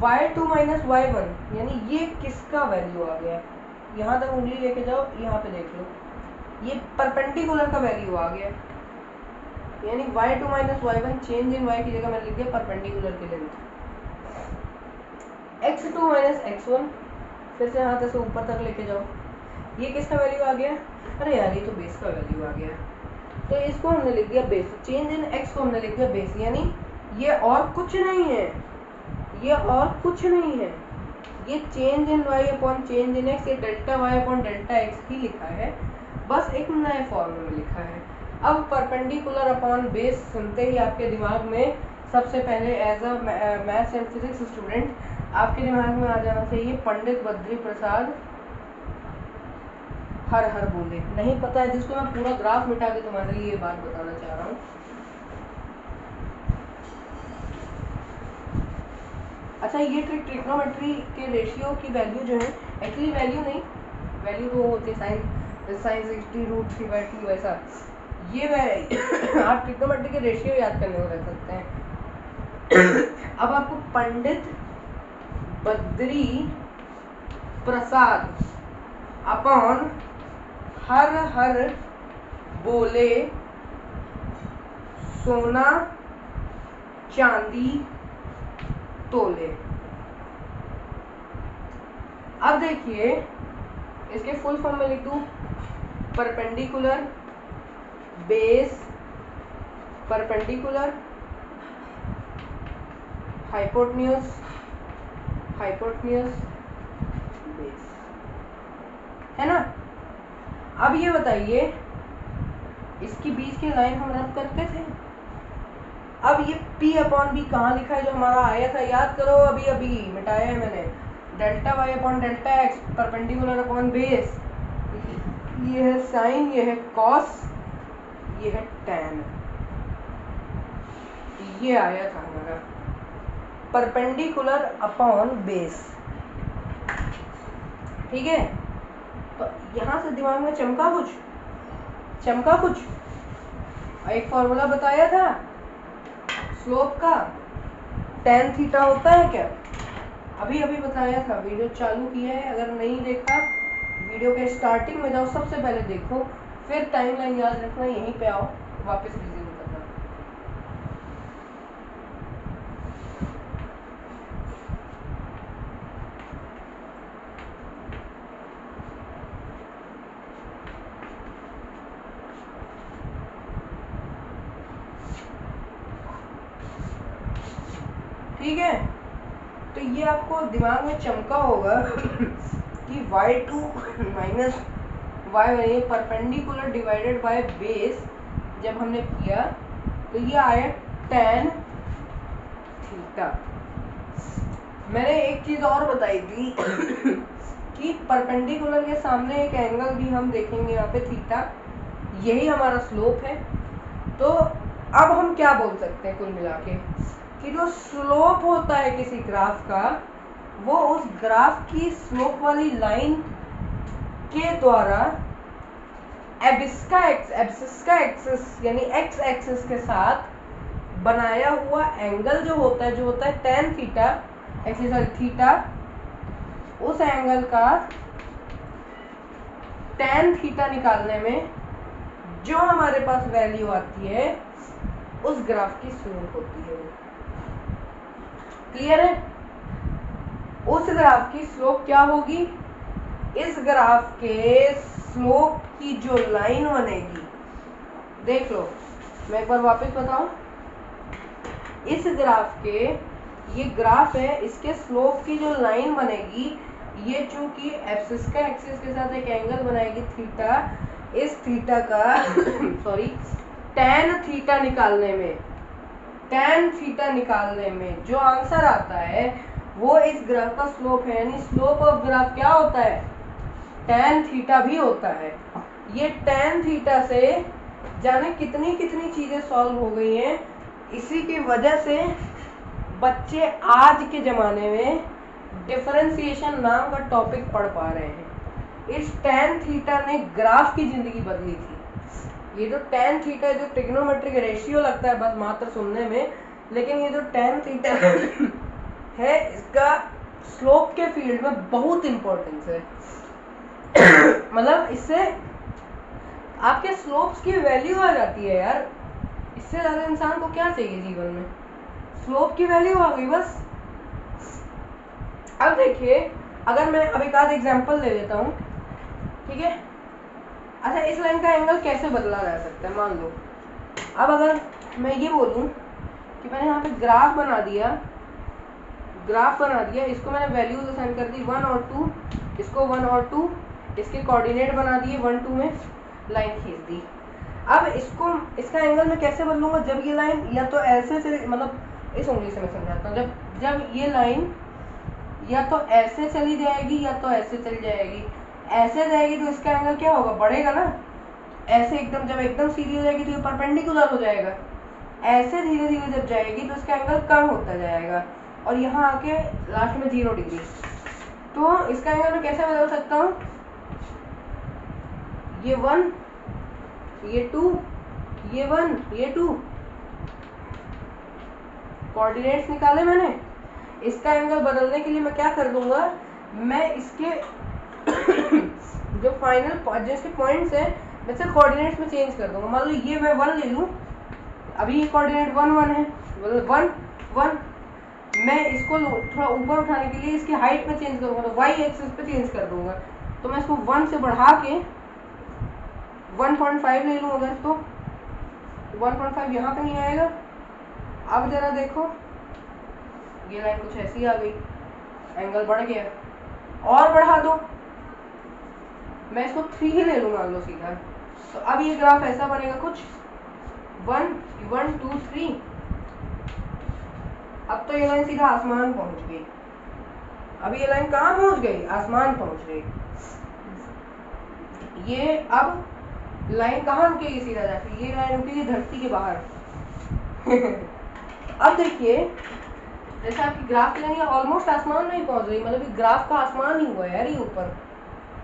y2 माइनस y1 यानी ये किसका वैल्यू आ गया, यहाँ तक उंगली लेके जाओ, यहाँ पे देख लो, ये परपेंडिकुलर का वैल्यू आ गया, यानी y2 minus y1 change in y की जगह मैंने लिख दिया परपेंडिकुलर की लेंथ। x2 माइनस x1 फिर से यहाँ से ऊपर तक लेके जाओ, ये किसका वैल्यू आ गया? अरे यार ये तो बेस का वैल्यू आ गया, तो इसको हमने लिख दिया बेस। चेंज इन एक्स को हमने लिख दिया बेस, यानी ये और कुछ नहीं है, ये और कुछ नहीं है, ये change in Y upon change in X, ये delta Y upon delta X ही लिखा है, बस एक नए फॉर्म में लिखा है। अब परपेंडिकुलर अपॉन बेस सुनते ही आपके दिमाग में सबसे पहले as a maths and physics student आपके दिमाग में आ जाना चाहिए पंडित बद्री प्रसाद हर हर बोले। नहीं पता है जिसको मैं पूरा ग्राफ मिटा के तुम्हारे लिए ये बात बताना चाह रहा हूँ। अच्छा, ये ट्रिग्नोमेट्री के रेशियो की वैल्यू जो है, एक्चुअली वैल्यू नहीं, वैल्यू तो होती है साइन 60√3/2 वैसा, ये आप ट्रिग्नोमेट्री के रेशियो याद करने को रख सकते हैं। अब आपको पंडित बद्री प्रसाद अपॉन हर हर बोले सोना चांदी तोले। अब देखिए इसके फुल फॉर्म में लिख दूं, perpendicular base perpendicular hypotenuse base, है ना। अब ये बताइए, इसकी बीच की लाइन हम रद्द करते थे। अब ये P अपॉन बी कहाँ लिखा है जो हमारा आया था, याद करो, अभी अभी मिटाया है मैंने। Delta Y upon delta X perpendicular upon base, ये है साइन, ये है कॉस, ये है टैन, ये आया था हमारा परपेंडिकुलर अपॉन बेस। ठीक है, तो यहाँ से दिमाग में चमका कुछ। एक फॉर्मूला बताया था स्लोप का, tan थीटा होता है क्या, अभी बताया था, वीडियो चालू किया है, अगर नहीं देखा वीडियो के स्टार्टिंग में जाओ, सबसे पहले देखो, फिर टाइमलाइन याद रखना, यहीं पे आओ वापस रिज्यूम करना। ठीक है, तो ये आपको दिमाग में चमका होगा कि y2 minus y perpendicular divided by base जब हमने किया तो ये आया tan थीटा। मैंने एक चीज और बताई थी कि परपेंडिकुलर के सामने एक एंगल भी हम देखेंगे यहाँ पे थीटा, यही हमारा स्लोप है। तो अब हम क्या बोल सकते हैं कुल मिला के कि जो स्लोप होता है किसी ग्राफ का, वो उस ग्राफ की स्लोप वाली लाइन के द्वारा एब्सिस्का एक्सिस यानी एक्स एक्सिस के साथ बनाया हुआ एंगल जो होता है tan थीटा, एक्चुअली थीटा, उस एंगल का tan थीटा निकालने में जो हमारे पास वैल्यू आती है उस ग्राफ की स्लोप होती है। क्लियर है? उस ग्राफ की स्लोप क्या होगी? इस ग्राफ के स्लोप की जो लाइन बनेगी, देख लो, मैं एक बार वापस बताऊं, इस ग्राफ के, ये ग्राफ है, इसके स्लोप की जो लाइन बनेगी, ये चूंकि एब्सिस्का एक्सिस के साथ एक एंगल बनाएगी थीटा, इस थीटा का सॉरी tan थीटा निकालने में जो आंसर आता है वो इस ग्राफ का स्लोप है, यानी स्लोप ऑफ ग्राफ क्या होता है? tan थीटा भी होता है। ये tan थीटा से जाने कितनी चीजें सॉल्व हो गई हैं, इसी की वजह से बच्चे आज के ज़माने में डिफरेंशिएशन नाम का टॉपिक पढ़ पा रहे हैं। इस tan थीटा ने ग्राफ की जिंदगी बदली थी। ये जो tan थीटा जो ट्रिग्नोमेट्री का रेशियो लगता है बस मात्र सुनने में, लेकिन ये जो tan थीटा है इसका स्लोप के फील्ड में बहुत इंपॉर्टेंस है। मतलब इससे आपके स्लोप्स की वैल्यू आ जाती है यार, इससे ज़्यादा इंसान को क्या चाहिए जीवन में? स्लोप की वैल्यू आ गई बस। अब देखिए, अगर मैं अब एक आध एग्जांपल ले लेता हूँ ठीक है। अच्छा, इस लाइन का एंगल कैसे बदला जा सकता है? मान लो अब अगर मैं ये बोलूँ कि मैंने यहाँ पे ग्राफ बना दिया, इसको मैंने वैल्यूज असाइन कर दी 1 और 2, इसको 1 और 2, इसके कोऑर्डिनेट बना दिए 1 2 में, लाइन खींच दी। अब इसका एंगल मैं कैसे बदलूंगा? जब ये लाइन या तो ऐसे चले, मतलब इस उंगली से मैं समझाता हूँ, जब ये लाइन या तो ऐसे चली जाएगी या तो ऐसे चली जाएगी। ऐसे जाएगी तो इसका एंगल क्या होगा? बढ़ेगा ना। ऐसे एकदम, जब एकदम सीधी हो जाएगी तो ये परपेंडिकुलर हो जाएगा। ऐसे धीरे धीरे जब जाएगी तो इसका एंगल कम होता जाएगा और यहाँ आके लास्ट में 0 डिग्री। तो इसका एंगल मैं कैसे बदल सकता हूँ? ये 1, ये 2, ये 1, ये 2, कोऑर्डिनेट्स निकाले मैंने। इसका एंगल बदलने के लिए मैं क्या कर दूंगा? मैं इसके जो फाइनल जो इसके पॉइंट्स हैं मैं सिर्फ कोऑर्डिनेट्स में चेंज कर दूंगा। मान लो ये मैं 1 ले लूँ, अभी ये कोऑर्डिनेट 1 1 है, 1 1, मैं इसको थोड़ा ऊपर उठाने के लिए इसकी हाइट में चेंज करूंगा, तो वाई एक्सिस पे चेंज कर दूंगा। तो मैं इसको 1 से बढ़ा के 1.5 ले लूँ अगर, तो 1.5 यहाँ कहीं आएगा। अब जरा देखो, ये लाइन कुछ ऐसी आ गई, एंगल बढ़ गया। और बढ़ा दो, मैं इसको 3 ही ले लूँ मान लो सीधा, तो अब ये ग्राफ ऐसा बनेगा कुछ 1 1 2 3। अब तो ये लाइन सीधा आसमान पहुंच गई। अब ये लाइन कहाँ पहुंच गई? आसमान पहुंच गई। ये अब लाइन कहाँ रुकेगी सीधा जाके? ये लाइन रुकेगी धरती के बाहर। अब देखिए, जैसे आपकी ग्राफ लेंगे ऑलमोस्ट आसमान में ही पहुंच गई, मतलब ग्राफ का आसमान ही हुआ है यार, ये ऊपर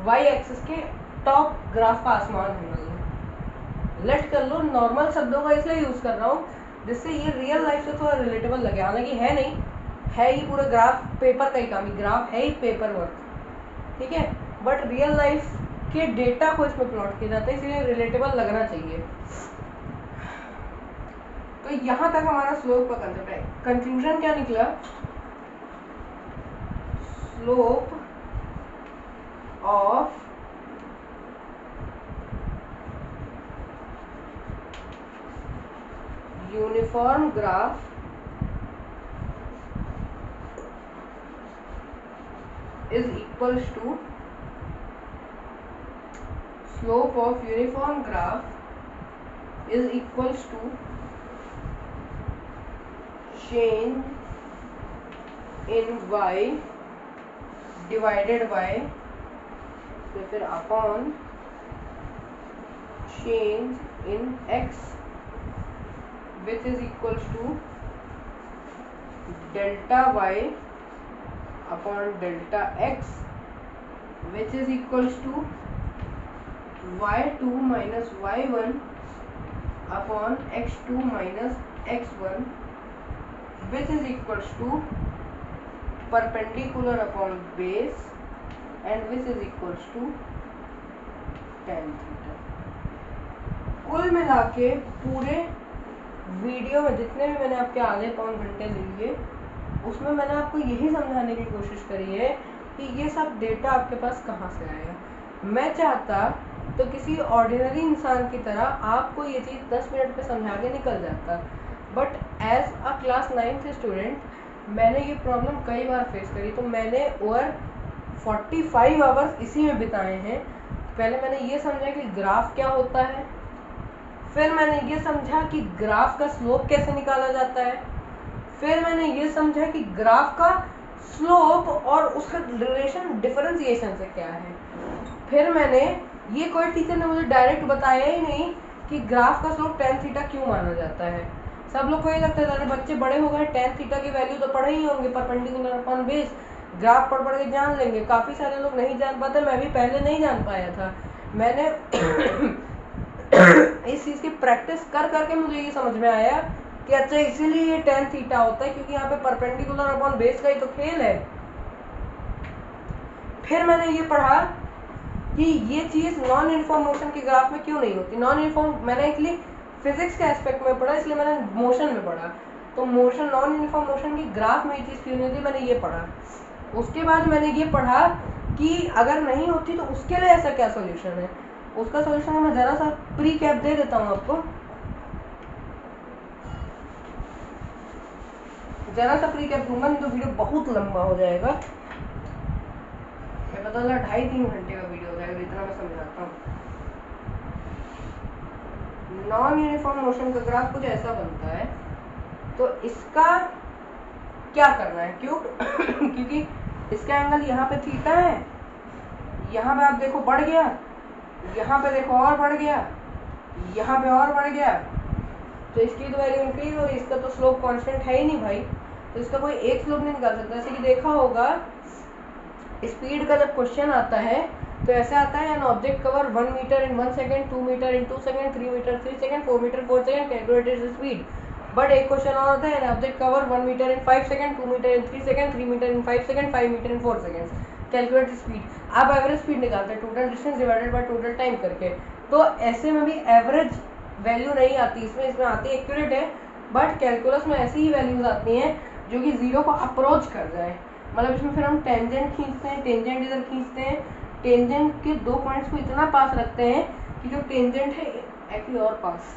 वाई एक्सिस के टॉप ग्राफ का आसमान है। मतलब लेट कर लो, नॉर्मल शब्दों का इसलिए यूज कर रहा हूँ जिससे ये रियल लाइफ से थोड़ा रिलेटेबल लगे। हालांकि है नहीं, है ये पूरा ग्राफ पेपर का ही काम, ग्राफ है ही पेपर वर्क, ठीक है, बट रियल लाइफ के डेटा को इसमें प्लॉट किया जाता है, इसलिए रिलेटेबल लगना चाहिए। तो यहाँ तक हमारा स्लोप का कंसेप्ट है। कंक्लूजन क्या निकला? Slope of uniform graph is equals to slope of uniform graph is equals to change in y divided by, तो फिर upon change in x which is equals to delta y upon delta x which is equals to y2 minus y1 upon x2 minus x1 which is equals to perpendicular upon base and which is equals to tan theta। कुल मिला के पूरे video में जितने भी मैंने आपके आधे पौन घंटे लिए उसमें मैंने आपको यही समझाने की कोशिश करी है कि ये सब डेटा आपके पास कहाँ से आएगा। मैं चाहता तो किसी ऑर्डिनरी इंसान की तरह आपको ये चीज़ 10 मिनट में समझा के निकल जाता, but as a class 9th student मैंने ये प्रॉब्लम कई बार फेस करी, तो मैंने ओवर 45 आवर्स इसी में बिताए हैं। पहले मैंने ये समझा कि ग्राफ क्या होता है, फिर मैंने ये समझा कि ग्राफ का स्लोप कैसे निकाला जाता है, फिर मैंने ये समझा कि ग्राफ का स्लोप और उसका रिलेशन डिफरेंशिएशन से क्या है, फिर मैंने ये कोई टीचर ने मुझे डायरेक्ट बताया ही नहीं कि ग्राफ का स्लोप tan थीटा क्यों माना जाता है। सब लोग को ये लगता है बच्चे बड़े हो गए tan थीटा की वैल्यू तो पढ़े ही होंगे, परपेंडिकुलर अपॉन बेस, ग्राफ पढ़ के जान लेंगे। काफ़ी सारे लोग नहीं जान पाते, मैं भी पहले नहीं जान पाया था। मैंने इस चीज़ की प्रैक्टिस कर करके मुझे ये समझ में आया कि अच्छा इसीलिए ये tan थीटा होता है, क्योंकि यहाँ पे परपेंडिकुलर अपॉन बेस का ही तो खेल है। फिर मैंने ये पढ़ा कि ये चीज़ नॉन यूनिफॉर्म मोशन के ग्राफ में क्यों नहीं होती। नॉन यूनिफॉर्म मैंने एक्चुअली फिजिक्स के एस्पेक्ट में पढ़ा, इसलिए मैंने मोशन में पढ़ा, तो मोशन नॉन यूनिफॉर्म मोशन की ग्राफ में ये चीज़ क्यों नहीं होती मैंने ये पढ़ा। उसके बाद मैंने ये पढ़ा कि अगर नहीं होती तो उसके लिए ऐसा क्या सोल्यूशन है। उसका सोल्यूशन मैं जरा सा प्री कैप दे देता हूँ आपको, जरा सा प्री कैप दूंगा, नहीं तो वीडियो बहुत लंबा हो जाएगा। मैं पता चला 2.5-3 घंटे का वीडियो हो जाएगा, इतना मैं समझाता हूँ। नॉन यूनिफॉर्म मोशन का ग्राफ कुछ ऐसा बनता है, तो इसका क्या करना है, क्यों क्योंकि इसका एंगल यहाँ पे थीटा है, यहाँ पे आप देखो बढ़ गया, यहाँ पे देखो और बढ़ गया, यहाँ पे और बढ़ गया, तो इसकी तो वैल्यू इंक्रीज हो रही, इसका तो स्लोप कांस्टेंट है ही नहीं भाई, तो इसका कोई एक स्लोप नहीं निकाल सकता। जैसे कि देखा होगा स्पीड का जब क्वेश्चन आता है तो ऐसे आता है, an object cover 1 metre in 1 second, 2 metre in 2 second, 3 metre 3 second, 4 metre 4 second, calculated speed. But एक क्वेश्चन और आता है, an object cover 1 metre in 5 second, 2 metre in 3 second, 3 metre in 5 second, 5 metre in 4 second, calculated speed. आप average speed निकालते हैं total distance divided by total time करके, तो ऐसे में भी एवरेज वैल्यू नहीं आती इसमें, इसमें आती एक्यूरेट है, बट कैलकुलस में ऐसी ही वैल्यूज आती हैं जो कि जीरो को अप्रोच कर जाए। मतलब इसमें फिर हम टेंजेंट खींचते हैं, टेंजेंट इधर खींचते हैं, टेंजेंट के 2 पॉइंट्स को इतना पास रखते हैं कि जो टेंजेंट है एक्चुअली और पास,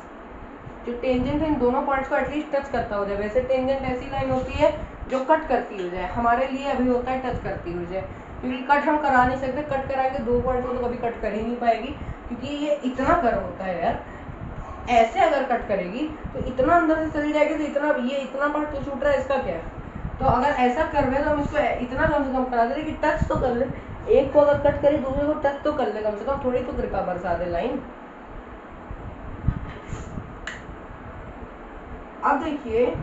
जो टेंजेंट है इन दोनों पॉइंट्स को एटलीस्ट टच करता हो जाए। वैसे टेंजेंट ऐसी लाइन होती है जो कट करती हो जाए, हमारे लिए अभी होता है टच करती हो जाए, क्योंकि कट हम करा नहीं सकते, कट कराएंगे 2 पॉइंट को तो कभी कट कर ही नहीं पाएगी, क्योंकि ये इतना कर होता है यार। ऐसे अगर कट करेगी तो इतना अंदर से चली जाएगी, तो इतना ये इतना पार्ट तो छूट रहा है, इसका क्या है। तो अगर ऐसा कर रहे तो हम इसको इतना कम से कम करा दे कि टच तो कर ले, एक को अगर कट करे दूसरे को टच तो कर ले, कम से कम थोड़ी तो कृपा बरसा दे लाइन। अब देखिए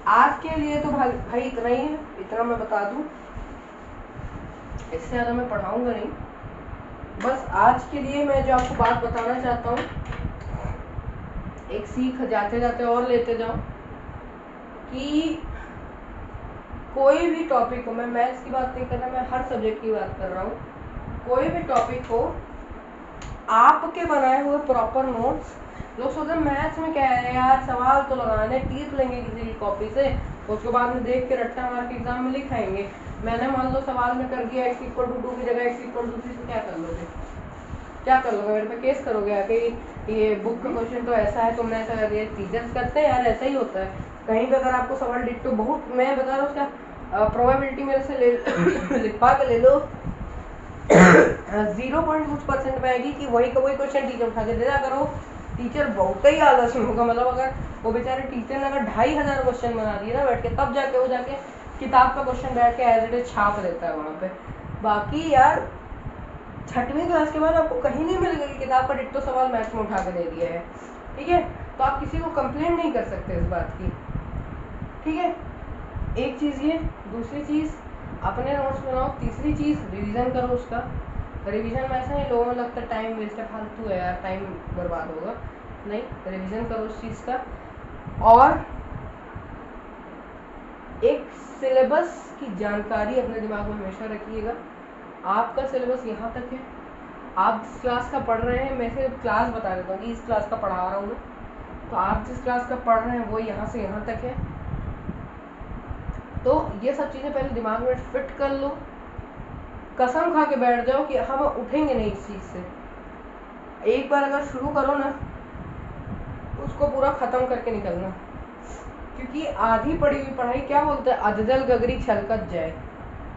आज के लिए तो भाई इतना ही है, इतना मैं बता दूं, इससे ज़्यादा मैं पढ़ाऊंगा नहीं। बस आज के लिए मैं जो आपको बात बताना चाहता हूँ, एक सीख जाते जाते और लेते जाओ कि कोई भी टॉपिक हो, मैं मैथ्स की बात नहीं कर रहा, मैं हर सब्जेक्ट की बात कर रहा हूँ, कोई भी टॉपिक हो आपके बनाए हुए प्रॉपर नोट्स। लोग सोचते हैं मैथ्स में क्या है यार, सवाल तो लगाने, टीप लेंगे किसी की कॉपी से, उसके बाद में देख के रट्टा मार के एग्जाम में लिखाएंगे। मैंने मान लो सवाल में कर दिया x=2 की जगह x=3, तो क्या कर लोगे, क्या कर लोगे, मेरे पे केस करोगे आके ये बुक का क्वेश्चन तो ऐसा है, तुमने ऐसा कर दिया। टीचर्स करते हैं यार, ऐसा ही होता है। कहीं पे अगर आपको सवाल डिट्टो बहुत, मैं बता रहा हूँ उसका प्रोबेबिलिटी मेरे से ले लिखवा के ले लो 0 कुछ % पे आएगी कि वही का वही क्वेश्चन टीचर उठा के दे दिया करो। टीचर बहुत ही आलसी होगा, मतलब अगर वो बेचारे टीचर ने अगर 2500 क्वेश्चन बना दिए ना बैठ के, तब जाके वो जाके किताब का क्वेश्चन बैठ के एज इट इज छाप देता है वहाँ पे। बाकी यार 6वीं क्लास के बाद आपको कहीं नहीं मिलेगा कि किताब का डिट्टो सवाल मैथ्स में उठा के दे दिया है, ठीक है। तो आप किसी को कंप्लेंट नहीं कर सकते इस बात की, ठीक है। एक चीज़ ये, दूसरी चीज़ अपने नोट्स बनाओ, तीसरी चीज़ रिवीजन करो उसका। रिवीजन में ऐसा नहीं लोगों में लगता टाइम वेस्ट है, फालतू है यार, टाइम बर्बाद होगा, नहीं, रिवीजन करो उस चीज़ का। और एक सिलेबस की जानकारी अपने दिमाग में हमेशा रखिएगा। आपका सिलेबस यहाँ तक है, आप जिस क्लास का पढ़ रहे हैं, मैं सिर्फ क्लास बता देता हूँ कि इस क्लास का पढ़ा रहा हूँ मैं, तो आप जिस क्लास का पढ़ रहे हैं वो यहाँ से यहाँ तक है। तो ये सब चीज़ें पहले दिमाग में फिट कर लो, कसम खा के बैठ जाओ कि हम उठेंगे नहीं इस चीज़ से। एक बार अगर शुरू करो ना, उसको पूरा ख़त्म करके निकलना, क्योंकि आधी पढ़ी हुई पढ़ाई क्या बोलते हैं, अधजल गगरी छलकत जाए।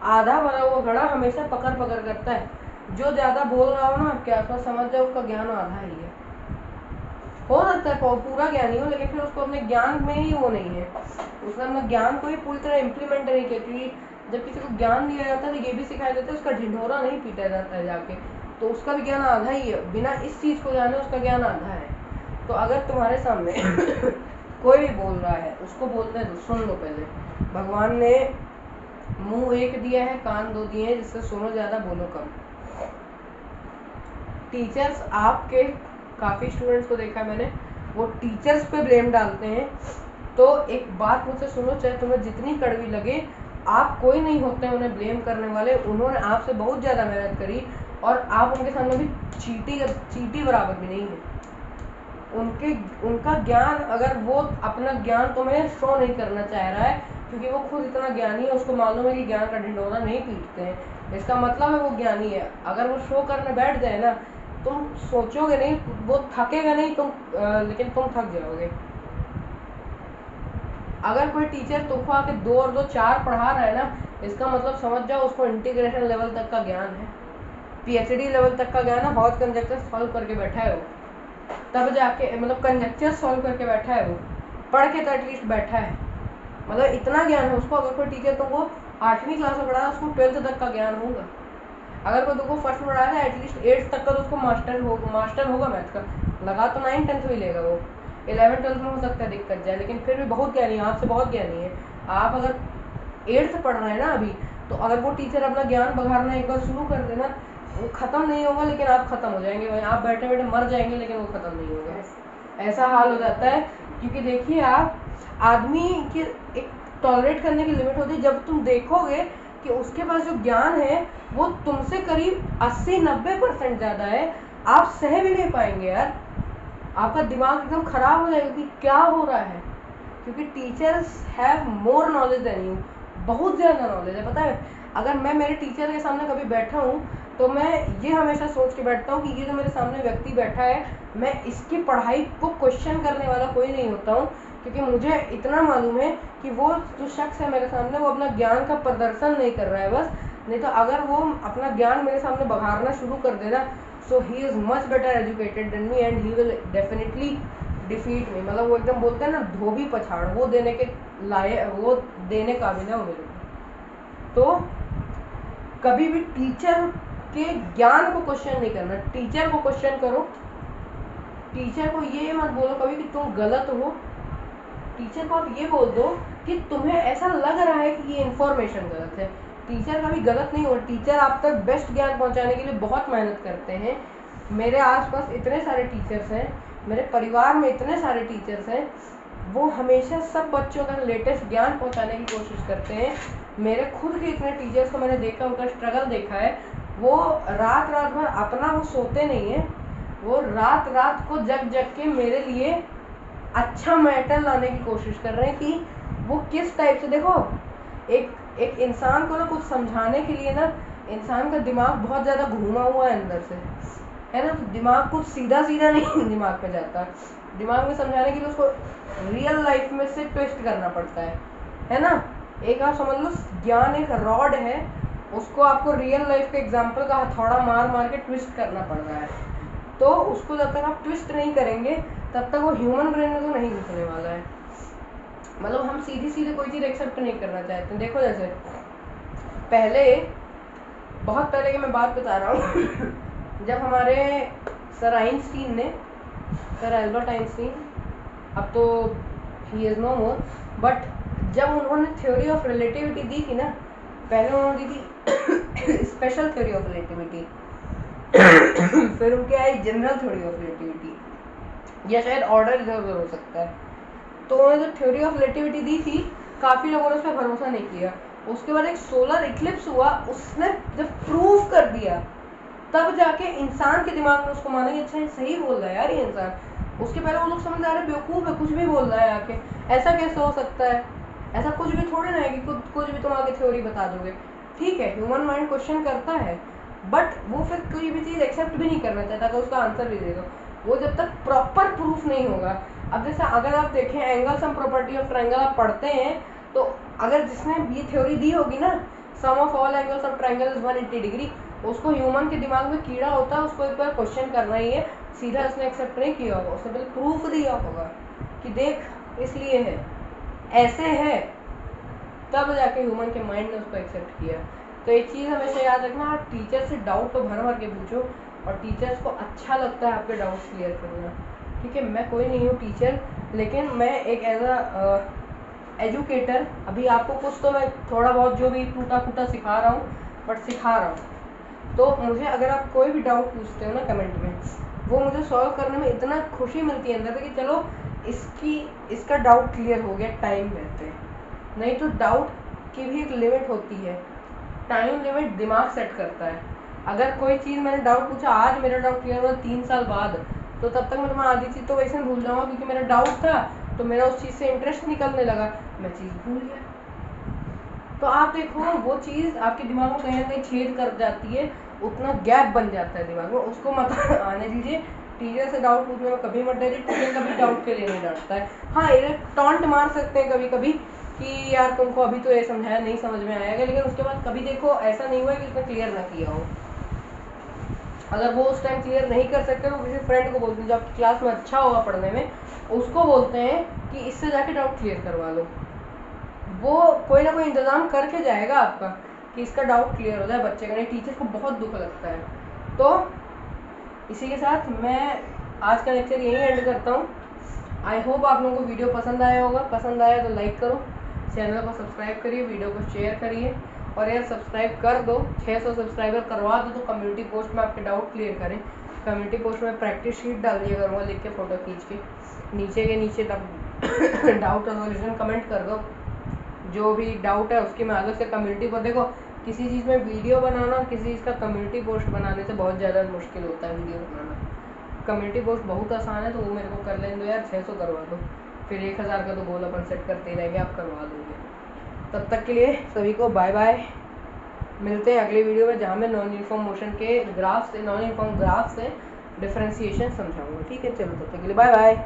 आधा भरा हुआ घड़ा हमेशा पकड़ पकड़ करता है। जो ज़्यादा बोल रहा हो ना आपके आसपास, समझ जाओ उसका ज्ञान आधा ही है। हो सकता है पूरा ज्ञान ही हो, लेकिन फिर उसको अपने ज्ञान में ही वो नहीं है, उसने अपना ज्ञान को ही पूरी तरह इम्प्लीमेंट नहीं किया। क्योंकि जब किसी को ज्ञान दिया जाता है तो ये भी सिखाया जाता है उसका ढिंढोरा नहीं पीटा जाता है जाके, तो उसका भी ज्ञान आधा ही है, बिना इस चीज़ को जाने उसका ज्ञान आधा है। तो अगर तुम्हारे सामने कोई भी बोल रहा है, उसको बोलते हैं सुन लो पहले। भगवान ने मुंह एक दिया है, कान 2 दिए हैं, जिससे सुनो ज़्यादा बोलो कम। टीचर्स आपके काफ़ी स्टूडेंट्स को देखा मैंने, वो टीचर्स पे ब्लेम डालते हैं। तो एक बात मुझसे सुनो, चाहे तुम्हें जितनी कड़वी लगे, आप कोई नहीं होते हैं उन्हें ब्लेम करने वाले। उन्होंने आपसे बहुत ज़्यादा मेहनत करी और आप उनके सामने भी चीटी बराबर भी नहीं है। उनका ज्ञान, अगर वो अपना ज्ञान तुम्हें शो नहीं करना चाह रहा है क्योंकि वो खुद इतना ज्ञानी है, उसको मालूम है कि ज्ञान का ढिंढोरा नहीं पीटते हैं, इसका मतलब है वो ज्ञानी है। अगर वो शो करने बैठ जाए ना, तुम सोचोगे नहीं, वो थकेगा नहीं, लेकिन तुम थक जाओगे। अगर कोई टीचर तुमको आके 2 और 2 4 पढ़ा रहा है ना, इसका मतलब समझ जाओ उसको इंटीग्रेशन लेवल तक का ज्ञान है, पीएचडी लेवल तक का ज्ञान है। हॉट कंजक्चर सॉल्व करके बैठा है वो, तब जाके मतलब कंजक्चर सॉल्व करके बैठा है वो, पढ़ के तो एटलीस्ट बैठा है, मतलब इतना ज्ञान है उसको। अगर कोई टीचर तुमको 8वीं क्लास में पढ़ा है, उसको 12th तक का ज्ञान होगा। अगर कोई तुमको फर्स्ट में पढ़ाया था, एटलीस्ट 8th तक का तो उसको मास्टर होगा मैथ का, लगा तो 9th 10th भी लेगा वो। 11th 12th में हो सकता है दिक्कत जाए, लेकिन फिर भी बहुत ज्ञानी है, आपसे बहुत ज्ञानी है। आप अगर 8th पढ़ रहे हैं ना अभी, तो अगर वो टीचर अपना ज्ञान बघाड़ना एक बार शुरू कर देना, वो खत्म नहीं होगा, लेकिन आप खत्म हो जाएंगे वहीं, आप बैठे बैठे मर जाएंगे, लेकिन वो खत्म नहीं होगा। ऐसा हाल हो जाता है। क्योंकि देखिए, आप आदमी की एक टॉलरेट करने की लिमिट होती है। जब तुम देखोगे कि उसके पास जो ज्ञान है वो तुमसे करीब 80-90% ज़्यादा है, आप सह भी नहीं पाएंगे यार, आपका दिमाग एकदम खराब हो जाएगा कि क्या हो रहा है। क्योंकि teachers have more knowledge than you, बहुत ज़्यादा नॉलेज है। पता है, अगर मैं मेरे टीचर के सामने कभी बैठा हूँ, तो मैं ये हमेशा सोच के बैठता हूँ कि ये जो मेरे सामने व्यक्ति बैठा है, मैं इसकी पढ़ाई को क्वेश्चन करने वाला कोई नहीं होता हूँ, क्योंकि मुझे इतना मालूम है कि वो जो शख्स है मेरे सामने, वो अपना ज्ञान का प्रदर्शन नहीं कर रहा है बस। नहीं तो अगर वो अपना ज्ञान मेरे सामने बघाड़ना शुरू कर देना, so he is much better educated than me and he will definitely defeat me. मतलब वो एकदम बोलते हैं ना, धोबी पछाड़, वो देने के लायक, वो देने काबिल है वो मेरे को। तो कभी भी टीचर के ज्ञान को क्वेश्चन नहीं करना, टीचर को क्वेश्चन करो। टीचर को ये मत बोलो कभी कि तुम गलत हो, टीचर को आप ये बोल दो कि तुम्हें ऐसा लग रहा है कि ये इन्फॉर्मेशन गलत है। टीचर कभी गलत नहीं हो, टीचर आप तक बेस्ट ज्ञान पहुंचाने के लिए बहुत मेहनत करते हैं। मेरे आसपास इतने सारे टीचर्स हैं, मेरे परिवार में इतने सारे टीचर्स हैं, वो हमेशा सब बच्चों का लेटेस्ट ज्ञान पहुंचाने की कोशिश करते हैं। मेरे खुद के इतने टीचर्स को मैंने देखा, उनका स्ट्रगल देखा है। वो रात रात भर अपना वो सोते नहीं है, वो रात रात को जग जग के मेरे लिए अच्छा मैटर लाने की कोशिश कर रहे हैं कि वो किस टाइप से। देखो, एक इंसान को ना कुछ समझाने के लिए ना, इंसान का दिमाग बहुत ज़्यादा घूमा हुआ है अंदर से, है ना। दिमाग कुछ सीधा सीधा नहीं दिमाग में जाता, दिमाग में समझाने के लिए उसको रियल लाइफ में से ट्विस्ट करना पड़ता है ना। एक आप समझ लो, ज्ञान एक रॉड है, उसको आपको रियल लाइफ के एग्जाम्पल का हथौड़ा मार मार के ट्विस्ट करना पड़ रहा है। तो उसको जब तक आप ट्विस्ट नहीं करेंगे, तब तक वो ह्यूमन ब्रेन में तो नहीं घुसने वाला है। मतलब हम सीधी सीधे कोई चीज़ एक्सेप्ट नहीं करना चाहते। देखो, जैसे पहले, बहुत पहले की मैं बात बता रहा हूँ जब हमारे सर आइंस्टीन ने, सर एल्बर्ट आइंस्टीन, अब तो he is no more, but जब उन्होंने थ्योरी ऑफ रिलेटिविटी दी थी ना, पहले उन्होंने दी थी स्पेशल थ्योरी ऑफ रिलेटिविटी फिर उनके I general theory of relativity, या शायद ऑर्डर इधर उधर हो सकता है। तो उन्होंने जो थ्योरी ऑफ रिलेटिविटी दी थी, काफ़ी लोगों ने उस पर भरोसा नहीं किया। उसके बाद एक सोलर इक्लिप्स हुआ, उसने जब प्रूव कर दिया, तब जाके इंसान के दिमाग में उसको माना कि अच्छा सही बोल रहा है यार ये इंसान। उसके पहले वो लोग समझ आ रहे बेवकूफ़ है, कुछ भी बोल रहा है आके, ऐसा कैसे हो सकता है, ऐसा कुछ भी थोड़ी ना है कि कुछ भी तुम आगे थ्योरी बता दोगे। ठीक है, ह्यूमन माइंड क्वेश्चन करता है, बट वो फिर कोई भी चीज़ एक्सेप्ट भी नहीं करना चाहता, तो उसका आंसर भी दे दो, वो जब तक प्रॉपर प्रूफ नहीं होगा। अब जैसे अगर आप देखें angle sum property of triangle आप पढ़ते हैं, तो अगर जिसने ये थ्योरी दी होगी ना, sum of all angles of triangle is 180 degree, उसको ह्यूमन के दिमाग में कीड़ा होता है, उसको एक बार क्वेश्चन करना ही है। सीधा उसने एक्सेप्ट नहीं किया होगा, उसने पहले प्रूफ दिया होगा कि देख इसलिए है, ऐसे है, तब जाके ह्यूमन के माइंड ने उसको एक्सेप्ट किया। तो एक चीज़ हमेशा याद रखना, आप टीचर से डाउट तो भर भर के पूछो, और टीचर्स को अच्छा लगता है आपके डाउट्स क्लियर करना। ठीक है, मैं कोई नहीं हूँ टीचर, लेकिन मैं एक एज अ एजुकेटर अभी आपको कुछ तो मैं थोड़ा बहुत जो भी टूटा फूटा सिखा रहा हूँ, बट सिखा रहा हूँ। तो मुझे अगर आप कोई भी डाउट पूछते हो ना कमेंट में, वो मुझे सॉल्व करने में इतना खुशी मिलती है अंदर से कि चलो इसका डाउट क्लियर हो गया टाइम रहते। नहीं तो डाउट की भी एक लिमिट होती है, टाइम लिमिट दिमाग सेट करता है। अगर कोई चीज़ मैंने डाउट पूछा, आज मेरा डाउट क्लियर हुआ 3 साल बाद, तो तब तक मैं आधी चीज़ तो वैसे भूल जाऊँगा, क्योंकि मेरा डाउट था तो मेरा उस चीज़ से इंटरेस्ट निकलने लगा, मैं चीज़ भूल गया। तो आप देखो वो चीज़ आपके दिमाग में कहीं ना कहीं छेद कर जाती है, उतना गैप बन जाता है दिमाग में, उसको मत आने दीजिए। टीचर से डाउट पूछने में कभी मत डरिए, टीचर कभी डाउट के लिए नहीं डांटता है। हाँ, ये टॉन्ट मार सकते हैं कभी कभी कि यार तुमको अभी तो ये समझाया नहीं समझ में आएगा, लेकिन उसके बाद कभी देखो ऐसा नहीं हुआ कि उसने क्लियर ना किया हो। अगर वो उस टाइम क्लियर नहीं कर सकते तो किसी फ्रेंड को बोलते हैं जो आपकी क्लास में अच्छा होगा पढ़ने में, उसको बोलते हैं कि इससे जाके डाउट क्लियर करवा लो। वो कोई ना कोई इंतज़ाम करके जाएगा आपका कि इसका डाउट क्लियर हो जाए बच्चे का, नहीं टीचर को बहुत दुख लगता है। तो इसी के साथ मैं आज का लेक्चर यहीं एंड करता हूँ। आई होप आप लोगों को वीडियो पसंद आया होगा। पसंद आया तो लाइक करो, चैनल को सब्सक्राइब करिए, वीडियो को शेयर करिए, और यार सब्सक्राइब कर दो। 600 सब्सक्राइबर करवा दो तो कम्युनिटी पोस्ट में आपके डाउट क्लियर करें। कम्युनिटी पोस्ट में प्रैक्टिस शीट डाल दिया करूँगा लिख के, फ़ोटो खींच के, नीचे के नीचे डाउट रेजोल्यूशन कमेंट कर दो। जो भी डाउट है उसकी मैं अलग से कम्युनिटी पर, देखो किसी चीज़ में वीडियो बनाना किसी चीज़ का कम्युनिटी पोस्ट बनाने से बहुत ज़्यादा मुश्किल होता है वीडियो बनाना। कम्युनिटी पोस्ट बहुत आसान है, तो वो मेरे को कर लेने दो यार, 600 करवा दो, फिर 1000 का तो गोल अपन सेट करते रहेंगे, आप करवा दोगे। तब तक के लिए सभी को बाय बाय, मिलते हैं अगली वीडियो में जहाँ मैं नॉन यूनिफॉर्म मोशन के ग्राफ से डिफरेंशिएशन समझाऊंगा। ठीक है, चलो तब तक के लिए बाय बाय।